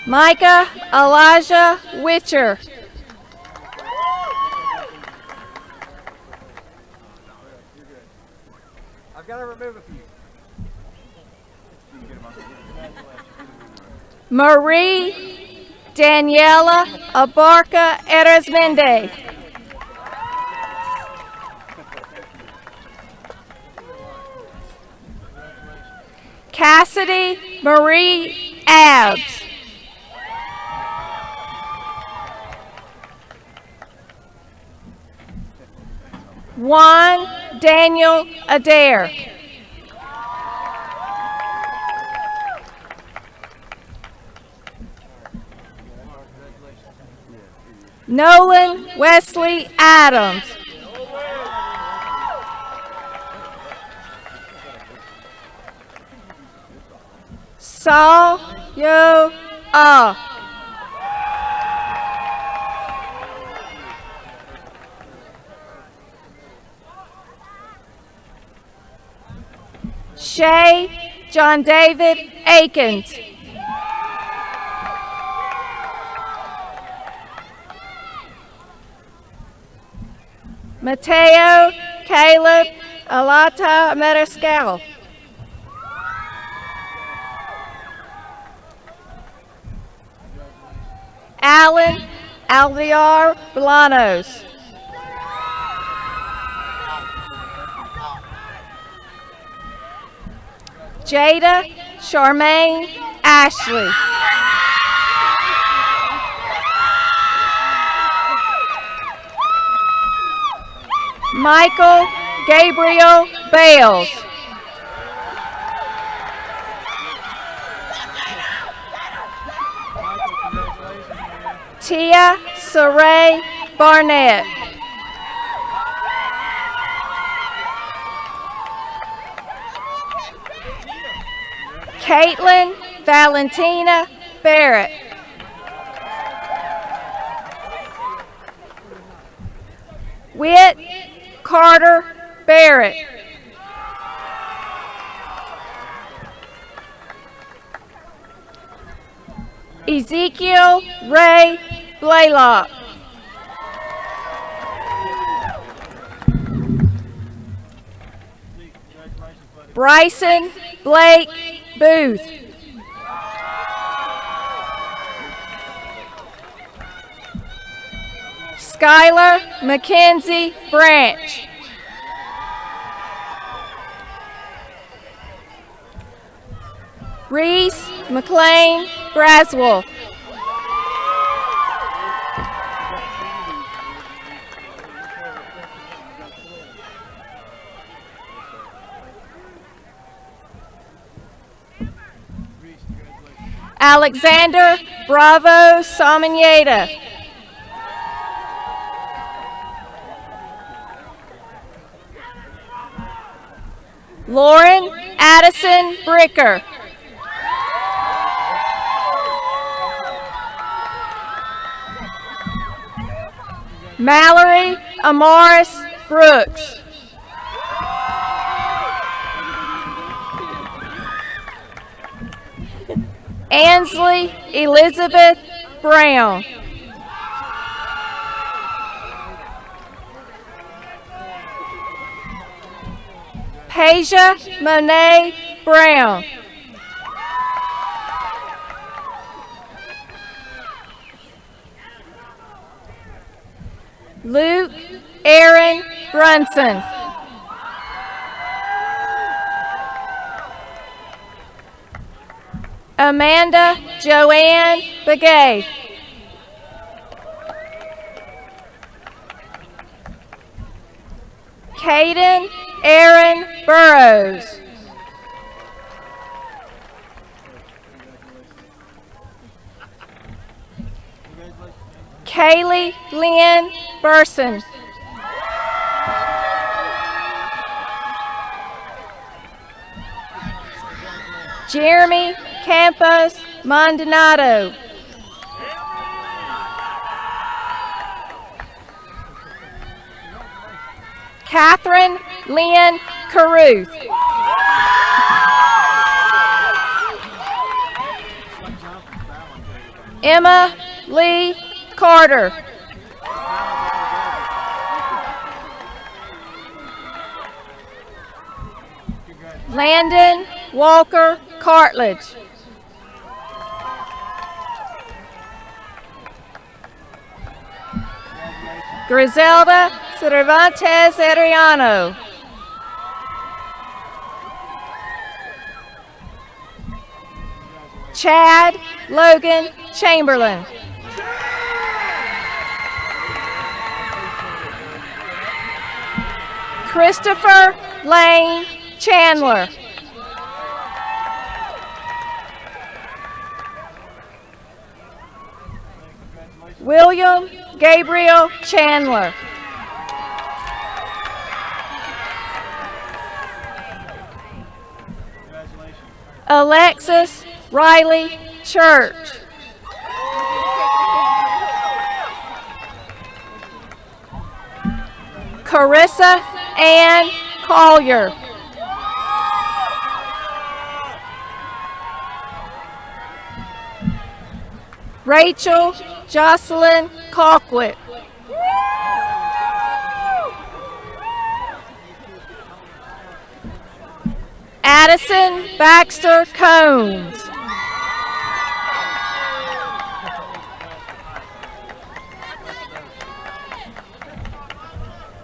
Micah Elijah Witcher. I've got to remove a few. Marie Daniela Abarca Eresmende. Cassidy Marie Abbs. Juan Daniel Adair. Nolan Wesley Adams. Saul Yo Ah. Shay John David Akins. Mateo Caleb Alata Mariscal. Alan Alviar Blanos. Jada Charmaine Ashley. Michael Gabriel Bales. Tia Saray Barnett. Caitlin Valentina Barrett. Witt Carter Barrett. Ezekiel Ray Blaylock. Bryson Blake Booth. Skylar Mackenzie Branch. Reese McLean Braswell. Alexander Bravo Samaneda. Lauren Addison Bricker. Mallory Amaris Brooks. Ansley Elizabeth Brown. Pasia Monet Brown. Luke Aaron Brunson. Amanda Joanne Begay. Caden Aaron Burrows. Kaylee Lynn Burson. Jeremy Campos Maldonado. Catherine Lynn Caruth. Emma Lee Carter. Landon Walker Cartledge. Griselda Cervantes Adriano. Chad Logan Chamberlain. Christopher Lane Chandler. William Gabriel Chandler. Alexis Riley Church. Carissa Ann Collier. Rachel Jocelyn Colquitt. Addison Baxter Combs.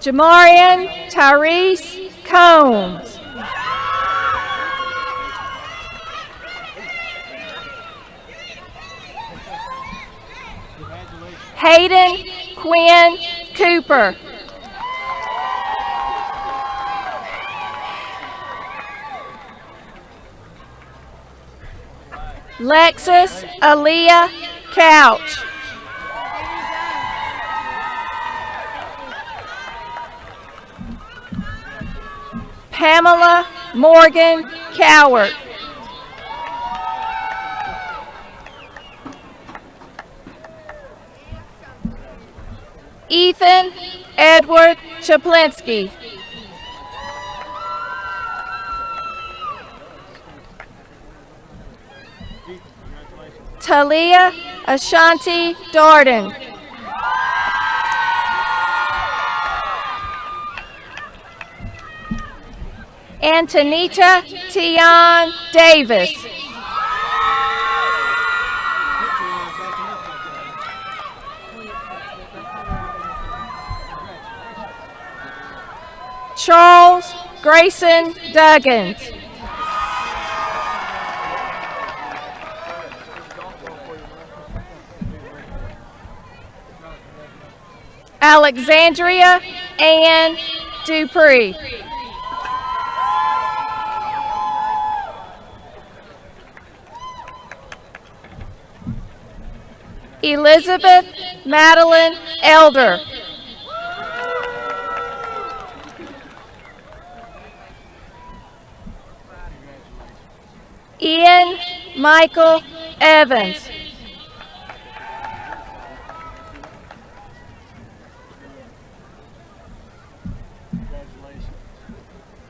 Jamarian Tyrese Combs. Hayden Quinn Cooper. Lexus Aaliyah Couch. Pamela Morgan Cowart. Ethan Edward Chaplinsky. Talia Ashanti Darden. Antonita Tion Davis. Charles Grayson Duggins. Alexandria Ann Dupree. Elizabeth Madeline Elder. Ian Michael Evans.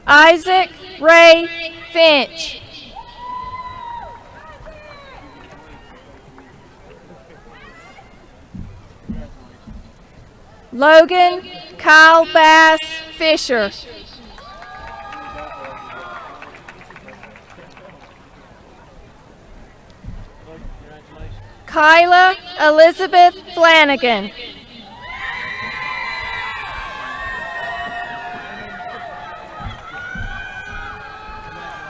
Isaac Ray Finch. Logan Kyle Bass Fisher. Kyla Elizabeth Flanagan.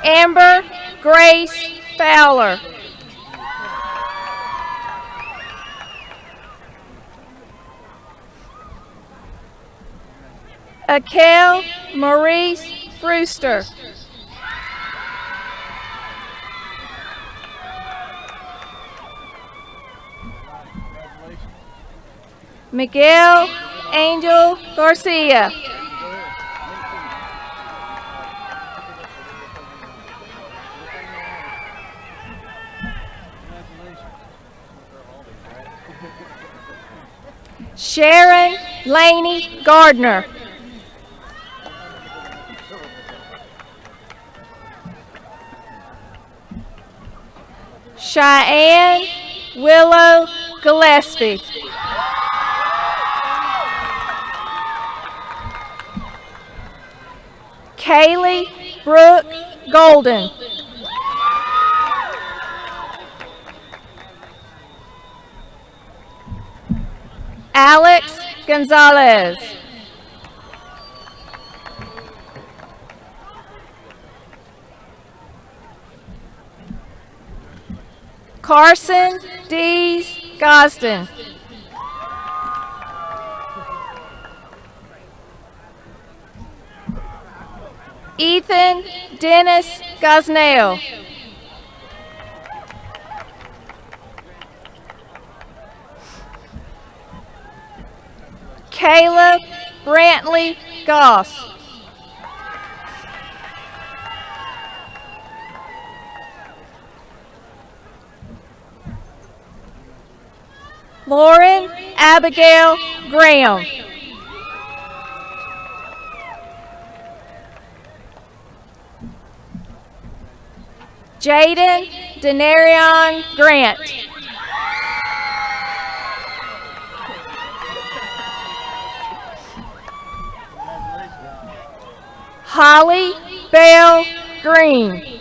Amber Grace Fowler. Akel Maurice Brewster. Miguel Angel Garcia. Sharon Laney Gardner. Cheyenne Willow Gillespie. Kaylee Brooke Golden. Alex Gonzalez. Carson Dees Gosden. Ethan Dennis Gosnell. Caleb Brantley Goss. Lauren Abigail Graham. Jaden Denarion Grant. Holly Bell Green.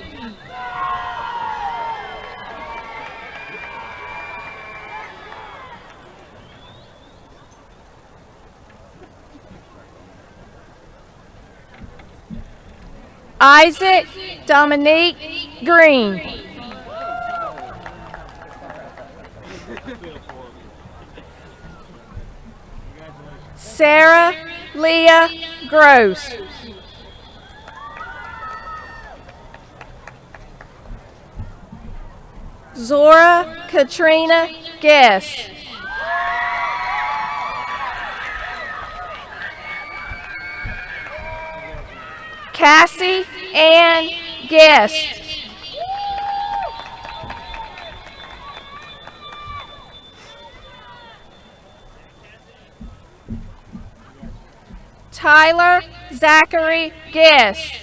Isaac Dominique Green. Sarah Leah Gross. Zora Katrina Guest. Cassie Ann Guest. Tyler Zachary Guest.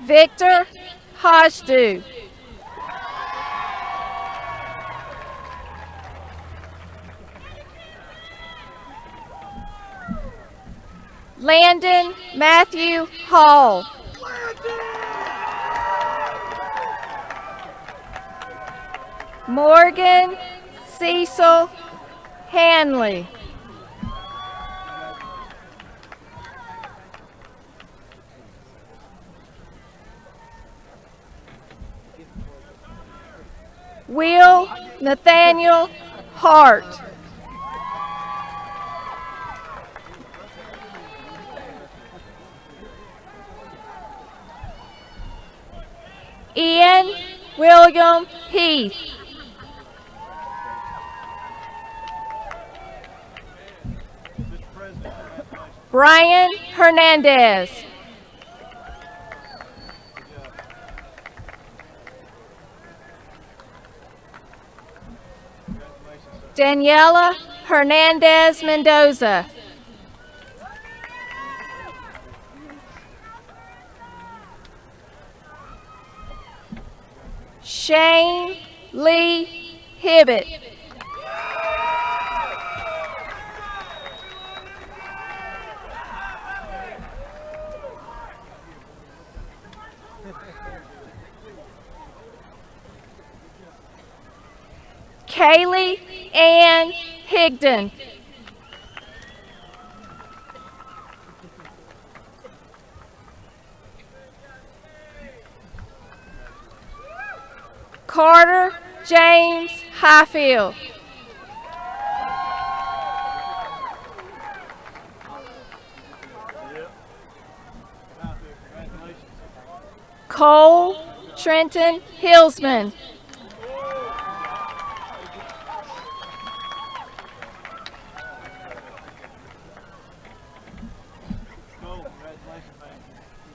Victor Hajdu. Landon Matthew Hall. Morgan Cecil Hanley. Will Nathaniel Hart. Ian William Heath. Brian Hernandez. Daniela Hernandez Mendoza. Shane Lee Hibbett. Kaylee Ann Higdon. Carter James Highfield. Cole Trenton Hillsman.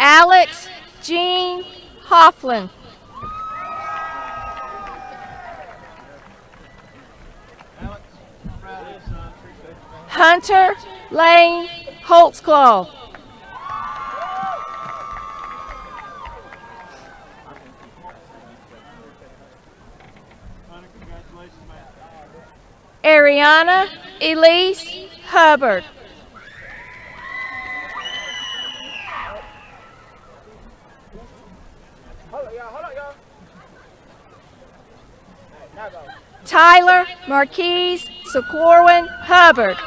Alex Jean Hofflin. Hunter Lane Holtzclaw. Ariana Elise Hubbard. Tyler Marquise Sequorwin Hubbard.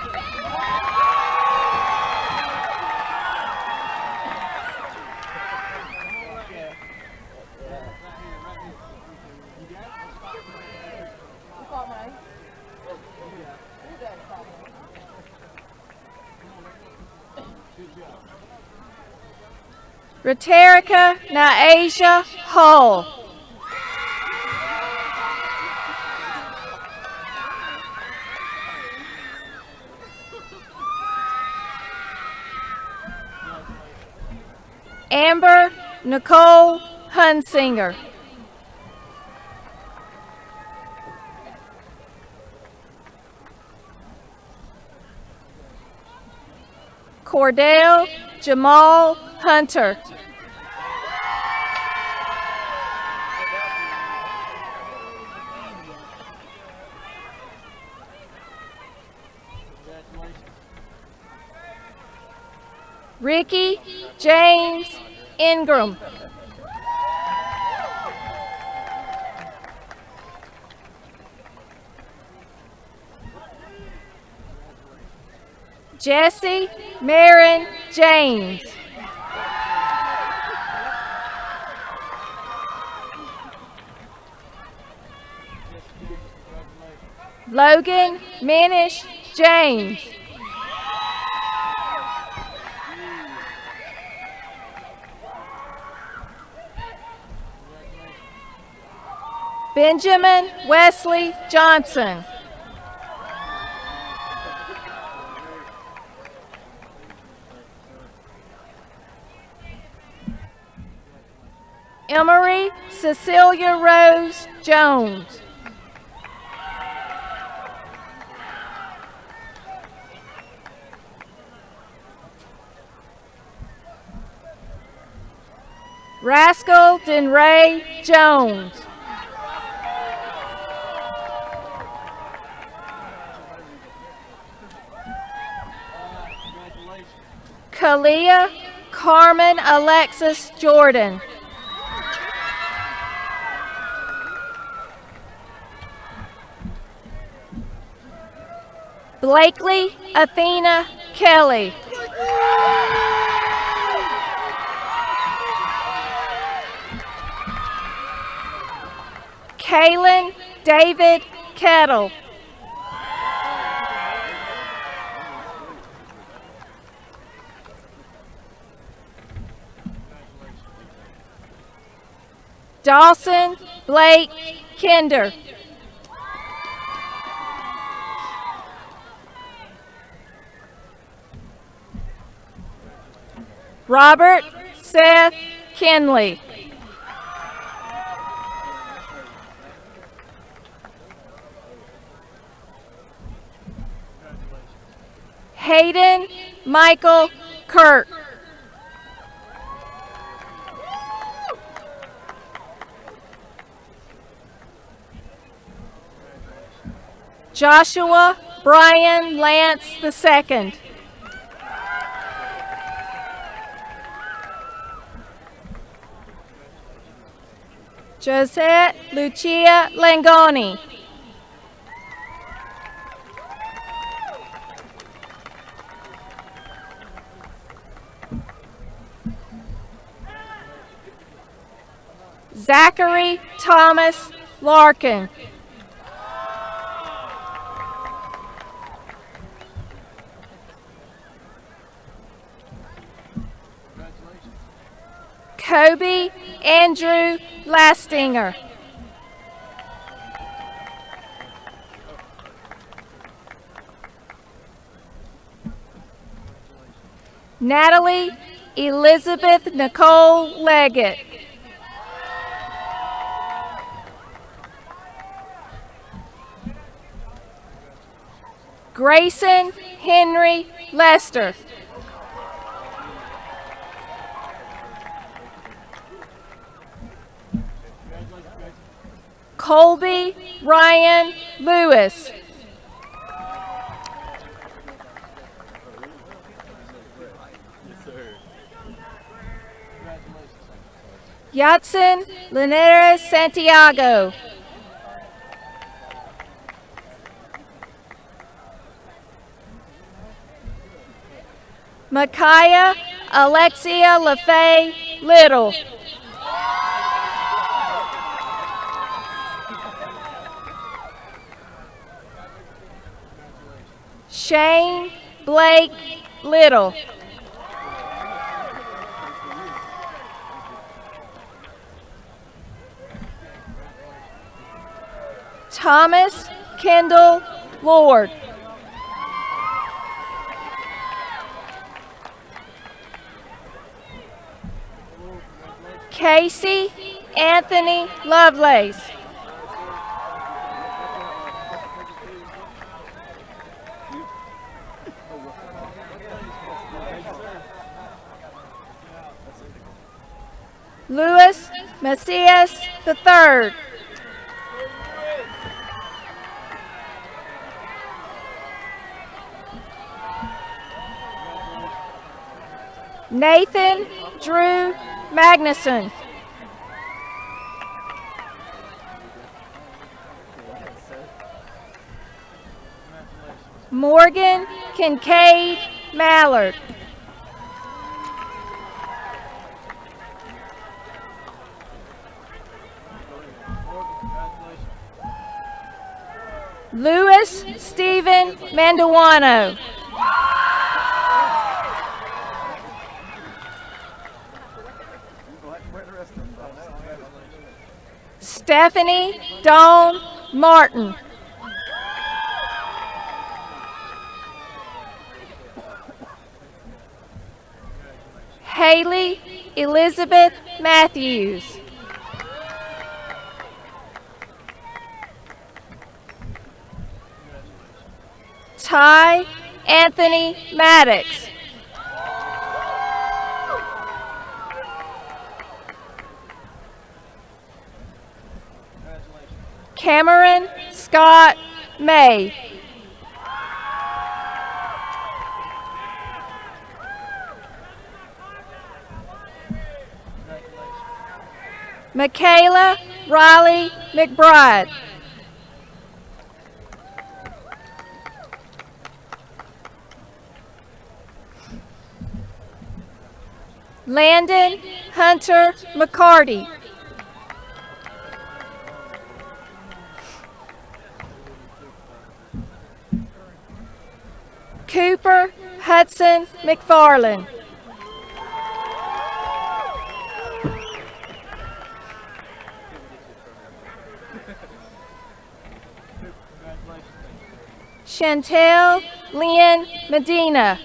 Raterica Naasia Hull. Amber Nicole Hunsinger. Cordell Jamal Hunter. Ricky James Ingram. Jesse Marin James. Logan Manish James. Benjamin Wesley Johnson. Emery Cecilia Rose Jones. Rascal Denray Jones. Kalia Carmen Alexis Jordan. Blakely Athena Kelly. Kalen David Kettle. Dawson Blake Kinder. Robert Seth Kinley. Hayden Michael Kirk. Joshua Brian Lance II. Josette Lucia Langoni. Zachary Thomas Larkin. Kobe Andrew Lastinger. Natalie Elizabeth Nicole Leggett. Grayson Henry Lester. Colby Ryan Lewis. Yatson Linares Santiago. Micaiah Alexia LaFay Little. Shane Blake Little. Thomas Kendall Lord. Casey Anthony Lovelace. Louis Macias III. Nathan Drew Magnuson. Morgan Kincaid Mallard. Louis Stephen Manduano. Stephanie Dawn Martin. Haley Elizabeth Matthews. Ty Anthony Maddox. Cameron Scott May. Michaela Riley McBride. Landon Hunter McCarty. Cooper Hudson McFarland. Chantel Lynn Medina.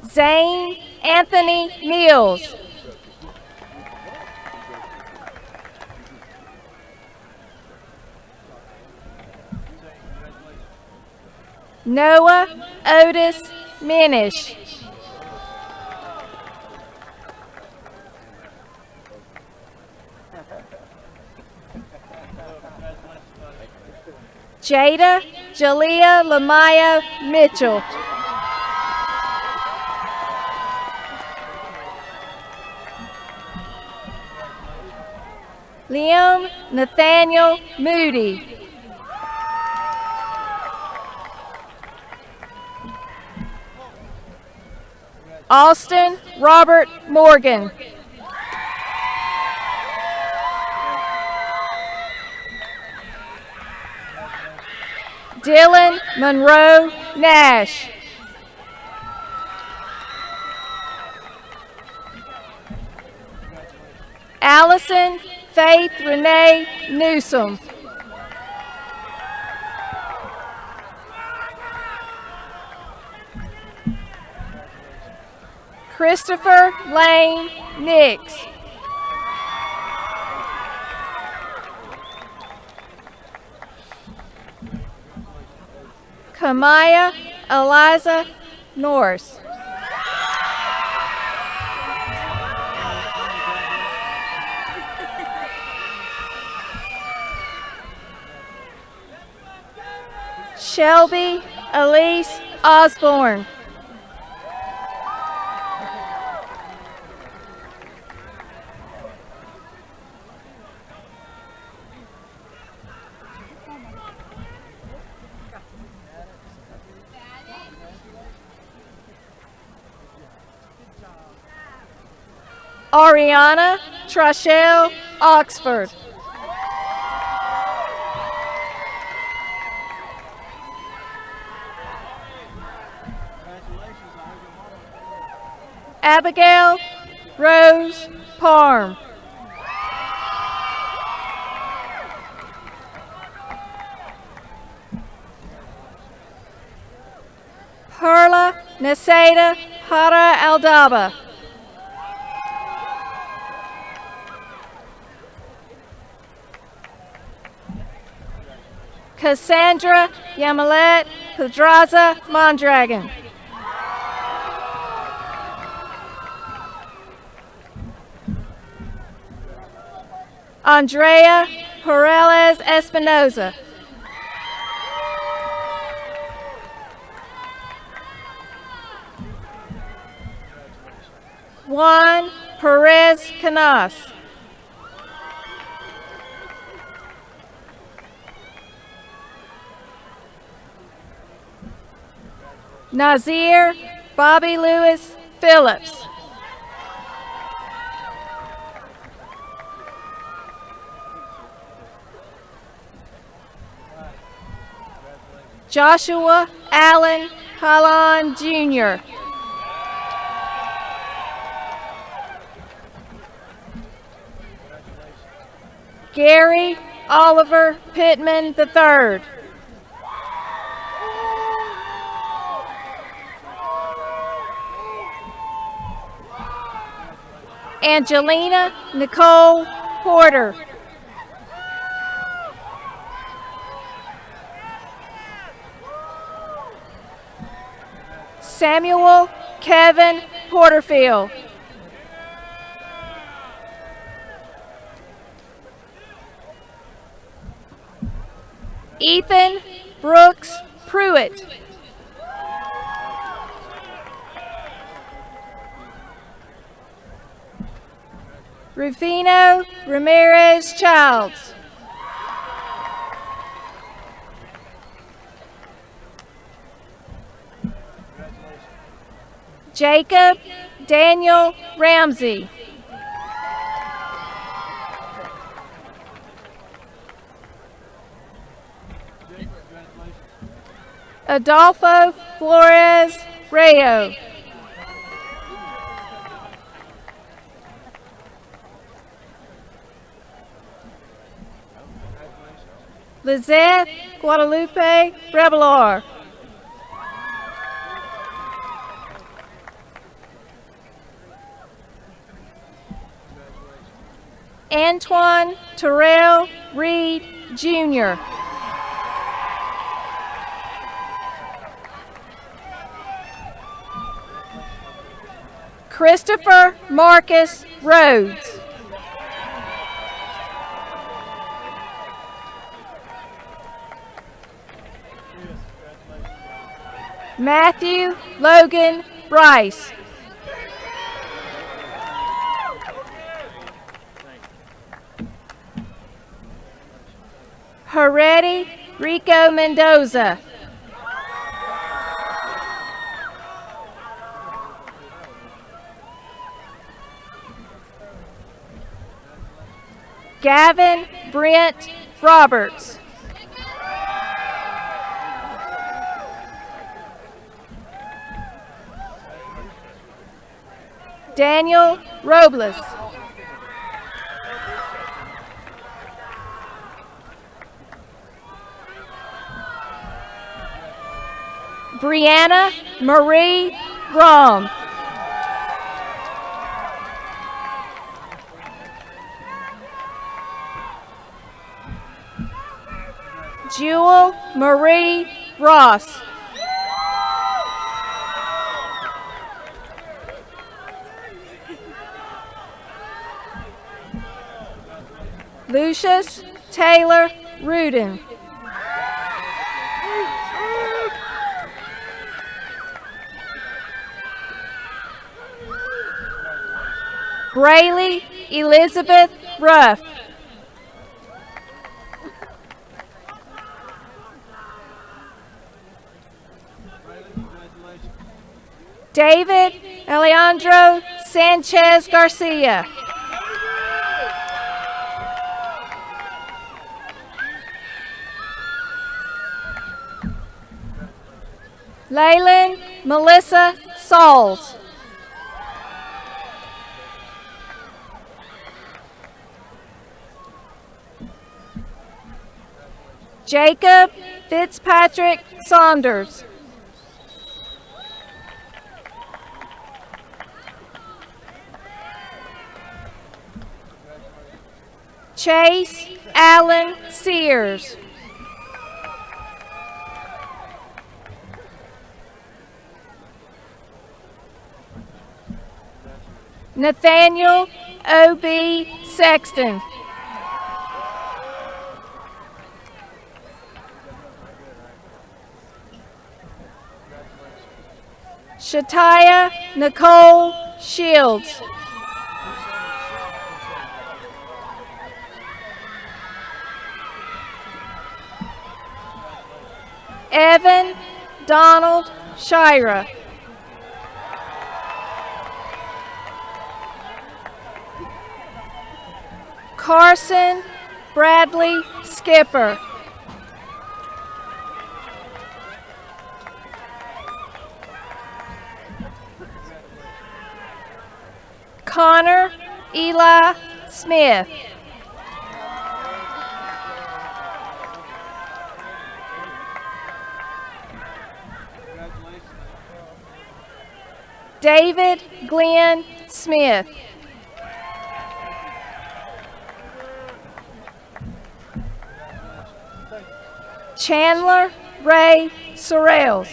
Zane Anthony Mills. Noah Otis Minish. Jada Jalea Lamaya Mitchell. Liam Nathaniel Moody. Austin Robert Morgan. Dylan Monroe Nash. Allison Faith Renee Newsom. Christopher Lane Nix. Kamaya Eliza Norris. Shelby Elise Osborne. Ariana Trashelle Oxford. Abigail Rose Parm. Perla Naseda Hara Aldaba. Cassandra Yamalet Pedraza Mondragon. Andrea Perez Espinoza. Juan Perez Canas. Nazir Bobby Lewis Phillips. Joshua Allen Halon Jr. Gary Oliver Pittman III. Angelina Nicole Porter. Samuel Kevin Porterfield. Ethan Brooks Pruitt. Rufino Ramirez Childs. Jacob Daniel Ramsey. Adolfo Flores Rayo. Lizette Guadalupe Revelar. Antoine Terrell Reed, Jr. Christopher Marcus Rhodes. Matthew Logan Bryce. Heredia Rico Mendoza. Gavin Brent Roberts. Daniel Robles. Brianna Marie Rom. Jewel Marie Ross. Lucius Taylor Rudin. Braylee Elizabeth Ruff. David Alejandro Sanchez Garcia. Leyland Melissa Sauls. Jacob Fitzpatrick Saunders. Chase Allen Sears. Nathaniel O.B. Sexton. Shataya Nicole Shields. Evan Donald Shira. Carson Bradley Skipper. Connor Eli Smith. David Glenn Smith. Chandler Ray Sorrells.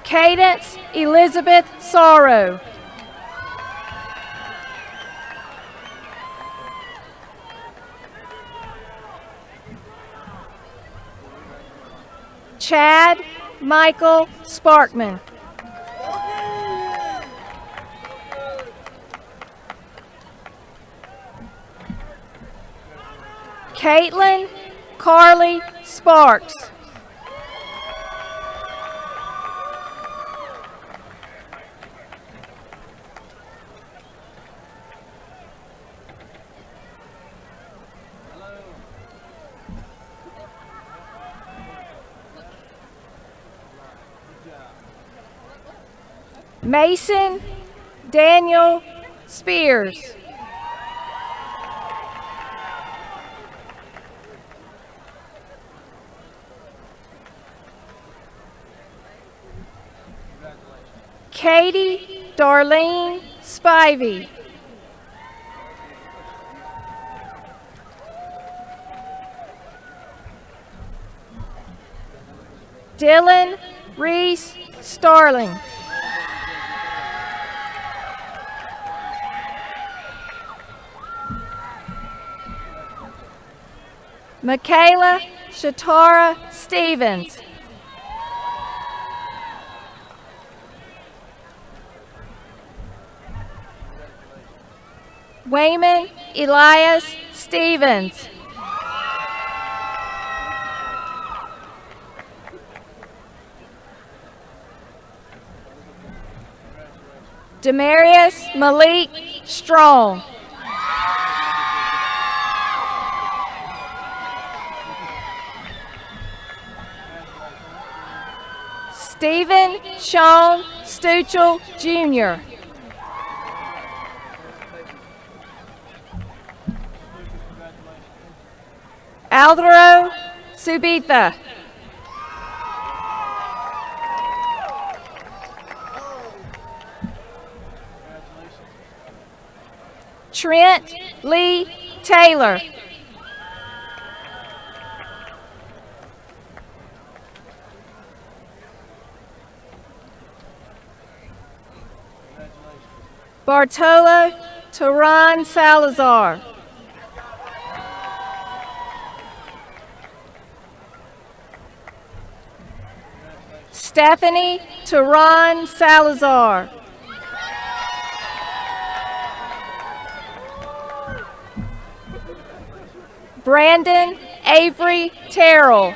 Cadence Elizabeth Sorrow. Chad Michael Sparkman. Caitlin Carly Sparks. Mason Daniel Spears. Katie Darlene Spivey. Dylan Reese Starling. Michaela Shatara Stevens. Wayman Elias Stevens. Demarius Malik Strong. Stephen Sean Stuchel Jr. Aldero Subitha. Trent Lee Taylor. Bartolo Teran Salazar. Stephanie Teran Salazar. Brandon Avery Terrell.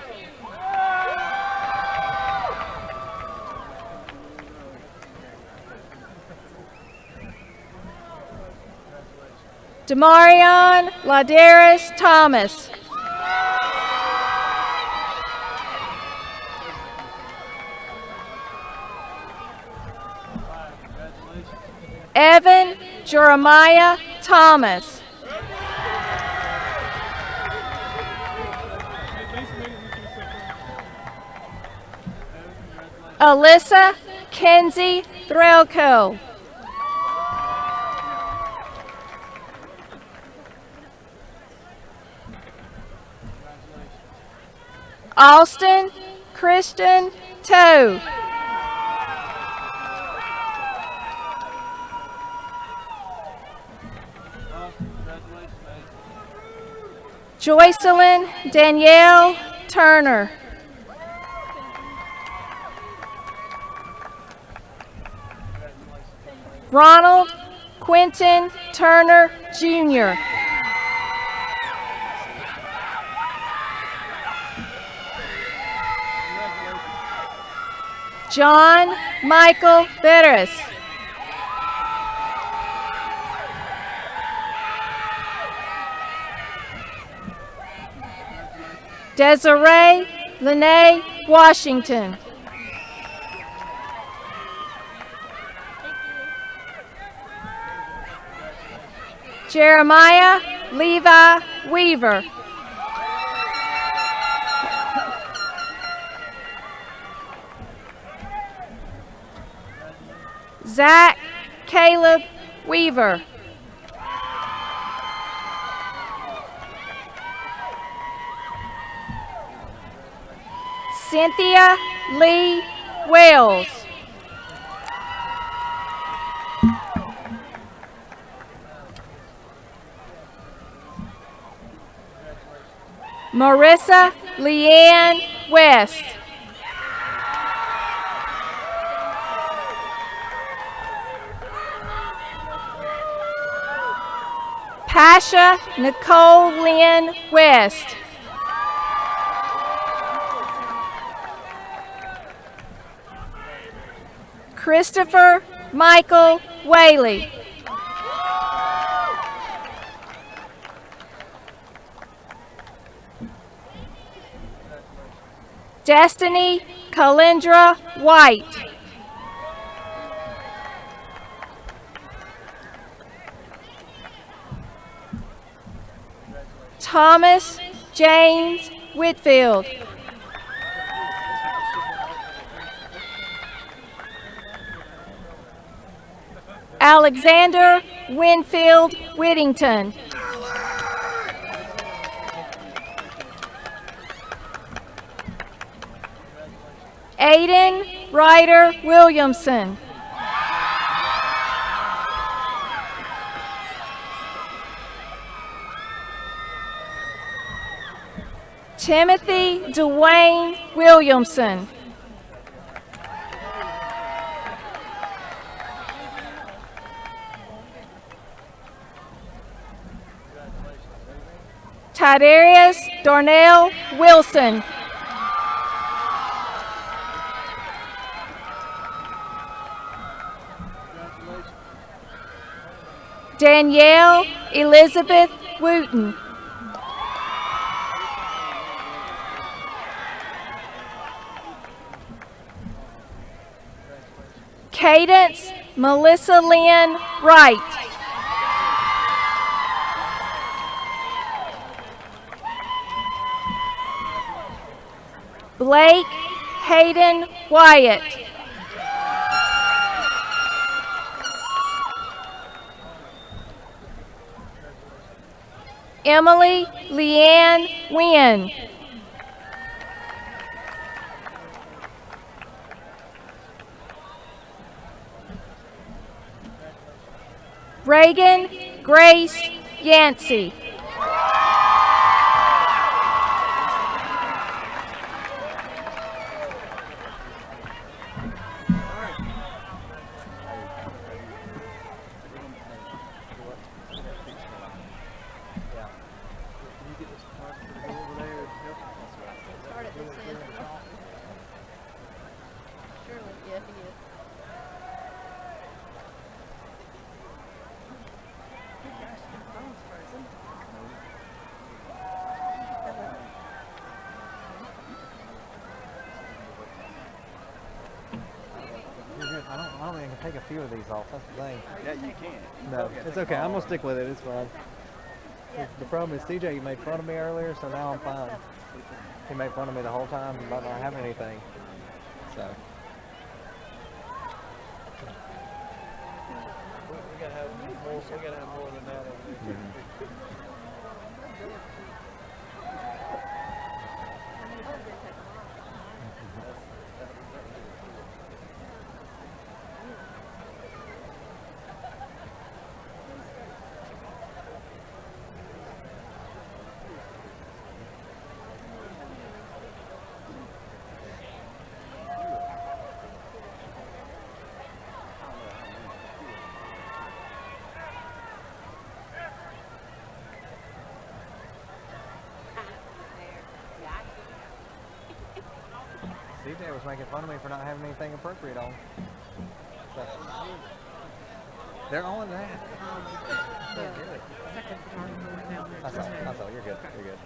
Demarion Ladaris Thomas. Evan Jeremiah Thomas. Alyssa Kenzie Threlko. Austin Christian Toe. Joycelyn Danielle Turner. Ronald Quentin Turner Jr. John Michael Betteris. Desiree Lene Washington. Jeremiah Levi Weaver. Zach Caleb Weaver. Cynthia Lee Wells. Marissa Leanne West. Pasha Nicole Lynn West. Christopher Michael Whaley. Destiny Kalindra White. Thomas James Whitfield. Alexander Winfield Whittington. Aiden Ryder Williamson. Timothy Dwayne Williamson. Tidarius Darnell Wilson. Danielle Elizabeth Wooten. Cadence Melissa Lynn Wright. Blake Hayden Wyatt. Emily Leanne Wynn. Reagan Grace Yancey. I don't think I can take a few of these off. That's the thing. Yeah, you can. No, it's okay. I'm gonna stick with it. It's fine. The problem is CJ made fun of me earlier, so now I'm fine. He made fun of me the whole time about not having anything. So. We gotta have more than that over there. CJ was making fun of me for not having anything appropriate on. So, they're on that. That's all. You're good. You're good.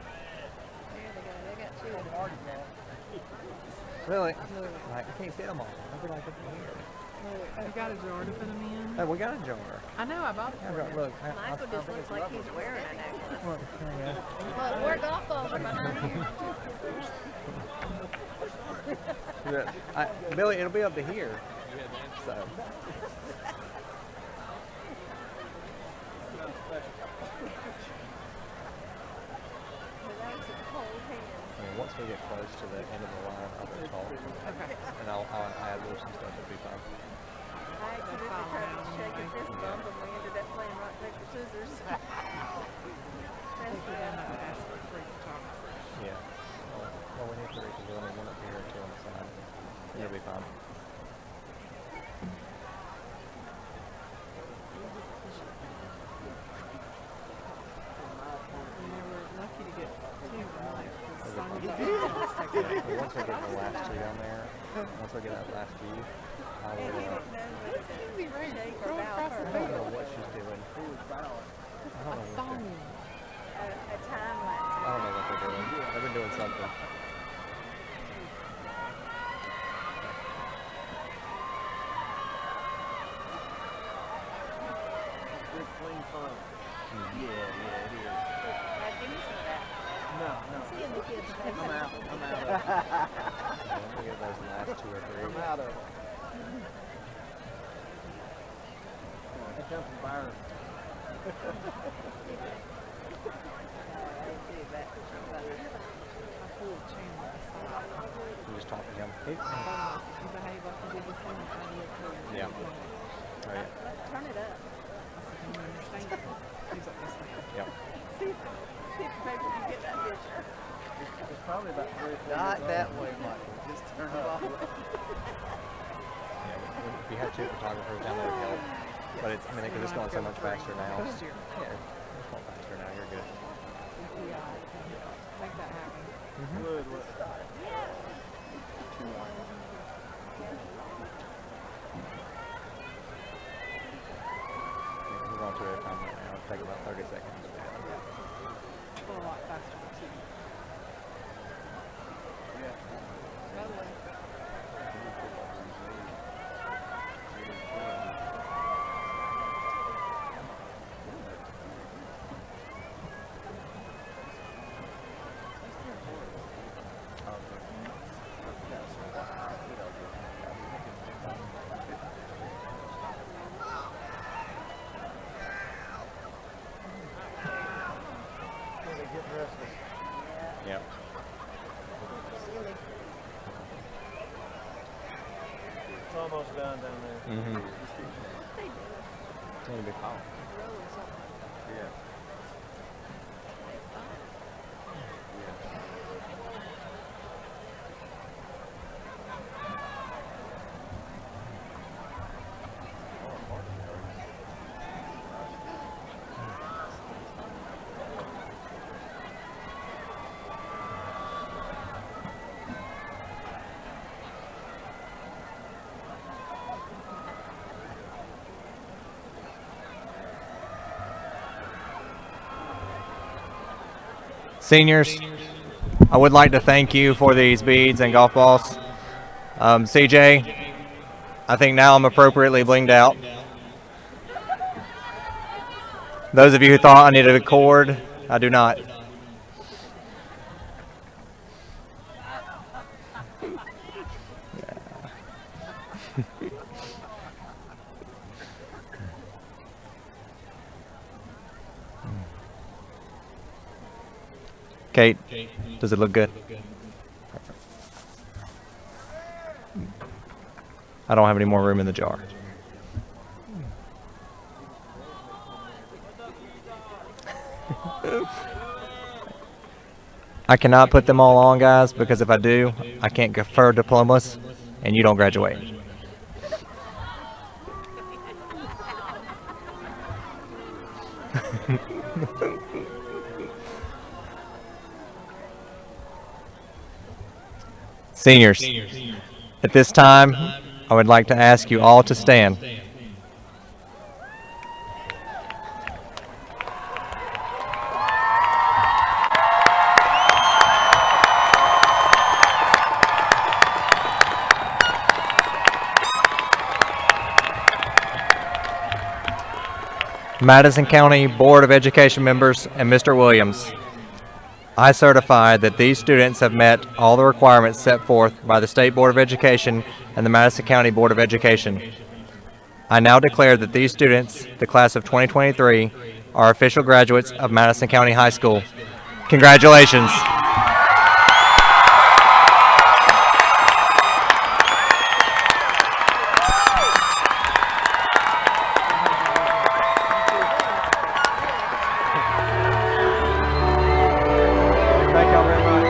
Really? Like, I can't fit them all. I'll be like, up here. You got a jar to put them in? Oh, we got a jar. I know, I bought it for you. Look, Michael just looks like he's wearing a necklace. Look, there you go. Look, we're golf balls are behind you. Billy, it'll be up to here. So. Once we get close to the end of the line, I'll just talk. Okay. And I'll add some stuff. It'll be fine. I accidentally tried to shake a fist bump and we ended up playing rock, paper, scissors. Ask for free photography. Yeah. You'll be fine. And they were lucky to get 2 tonight because Sonya Well, once we get the last 2 down there, once we get that last few, I will. Go across the I don't field. know what she's doing. I don't know what they're, A time lapse. I don't know what they're doing. They've been doing something. Let me get those last 2 or 3. I'm out of it. You just talk to him. You behave like you did this one. Yeah. Oh, yeah. Turn it up. You understand? He's like, this thing. Yep. See if maybe we can get that picture. Not that way, Michael. Just turn it off. Yeah, we had 2 photographers down there to help, but it's, I mean, because it's going so much faster now. This year. Yeah, it's going faster now. You're good. Make that happen. Yeah, we're going 2 at a time right now. It'll take about 30 seconds. Go a lot faster too. By the way, Yep. It's almost done down there. Mm-hmm. It's going to be power. Yeah. Seniors, I would like to thank you for these beads and golf balls. CJ, I think now I'm appropriately blinged out. Those of you who thought I needed a cord, I do not. Kate, does it look good? I don't have any more room in the jar. I cannot put them all on, guys, because if I do, I can't confer diplomas, and you don't graduate. Seniors, at this time, I would like to ask you all to stand. Madison County Board of Education members and Mr. Williams, I certify that these students have met all the requirements set forth by the State Board of Education and the Madison County Board of Education. I now declare that these students, the class of 2023, are official graduates of Madison County High School. Congratulations. Thank y'all very much.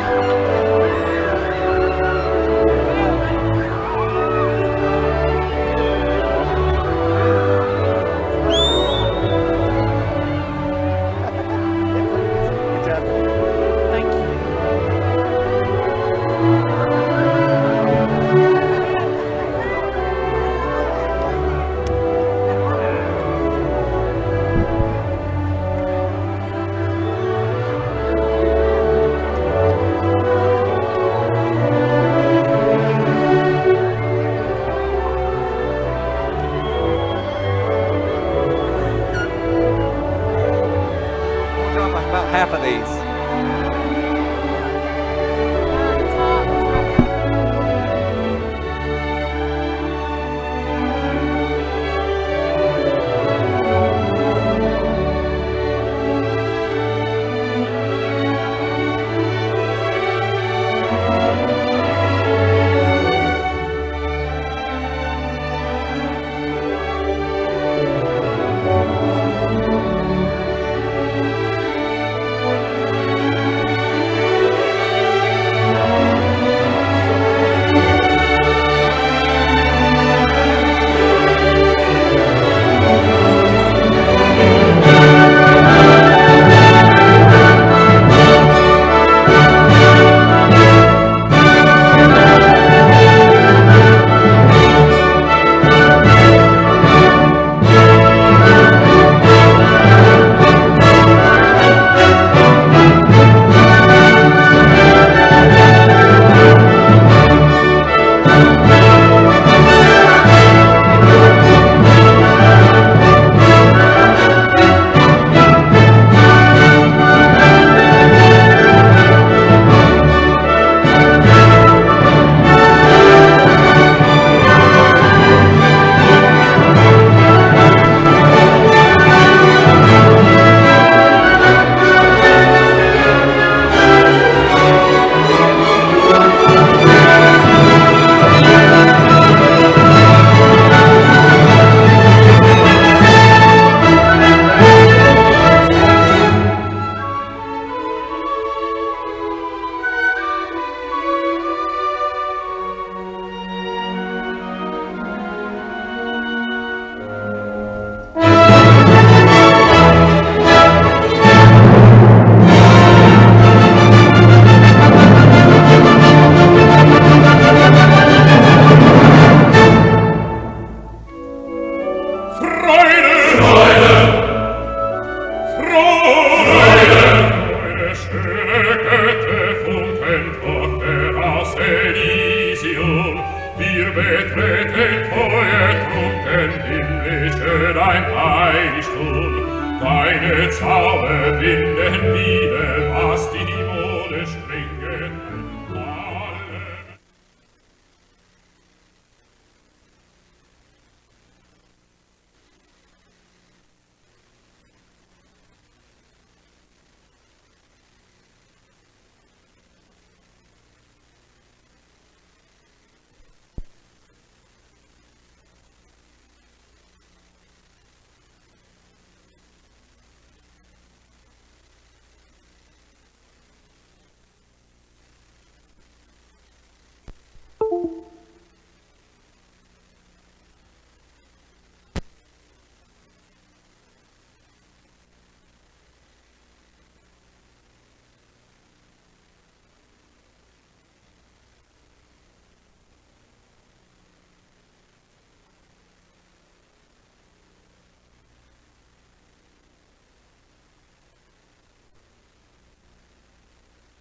Deine Zauber binde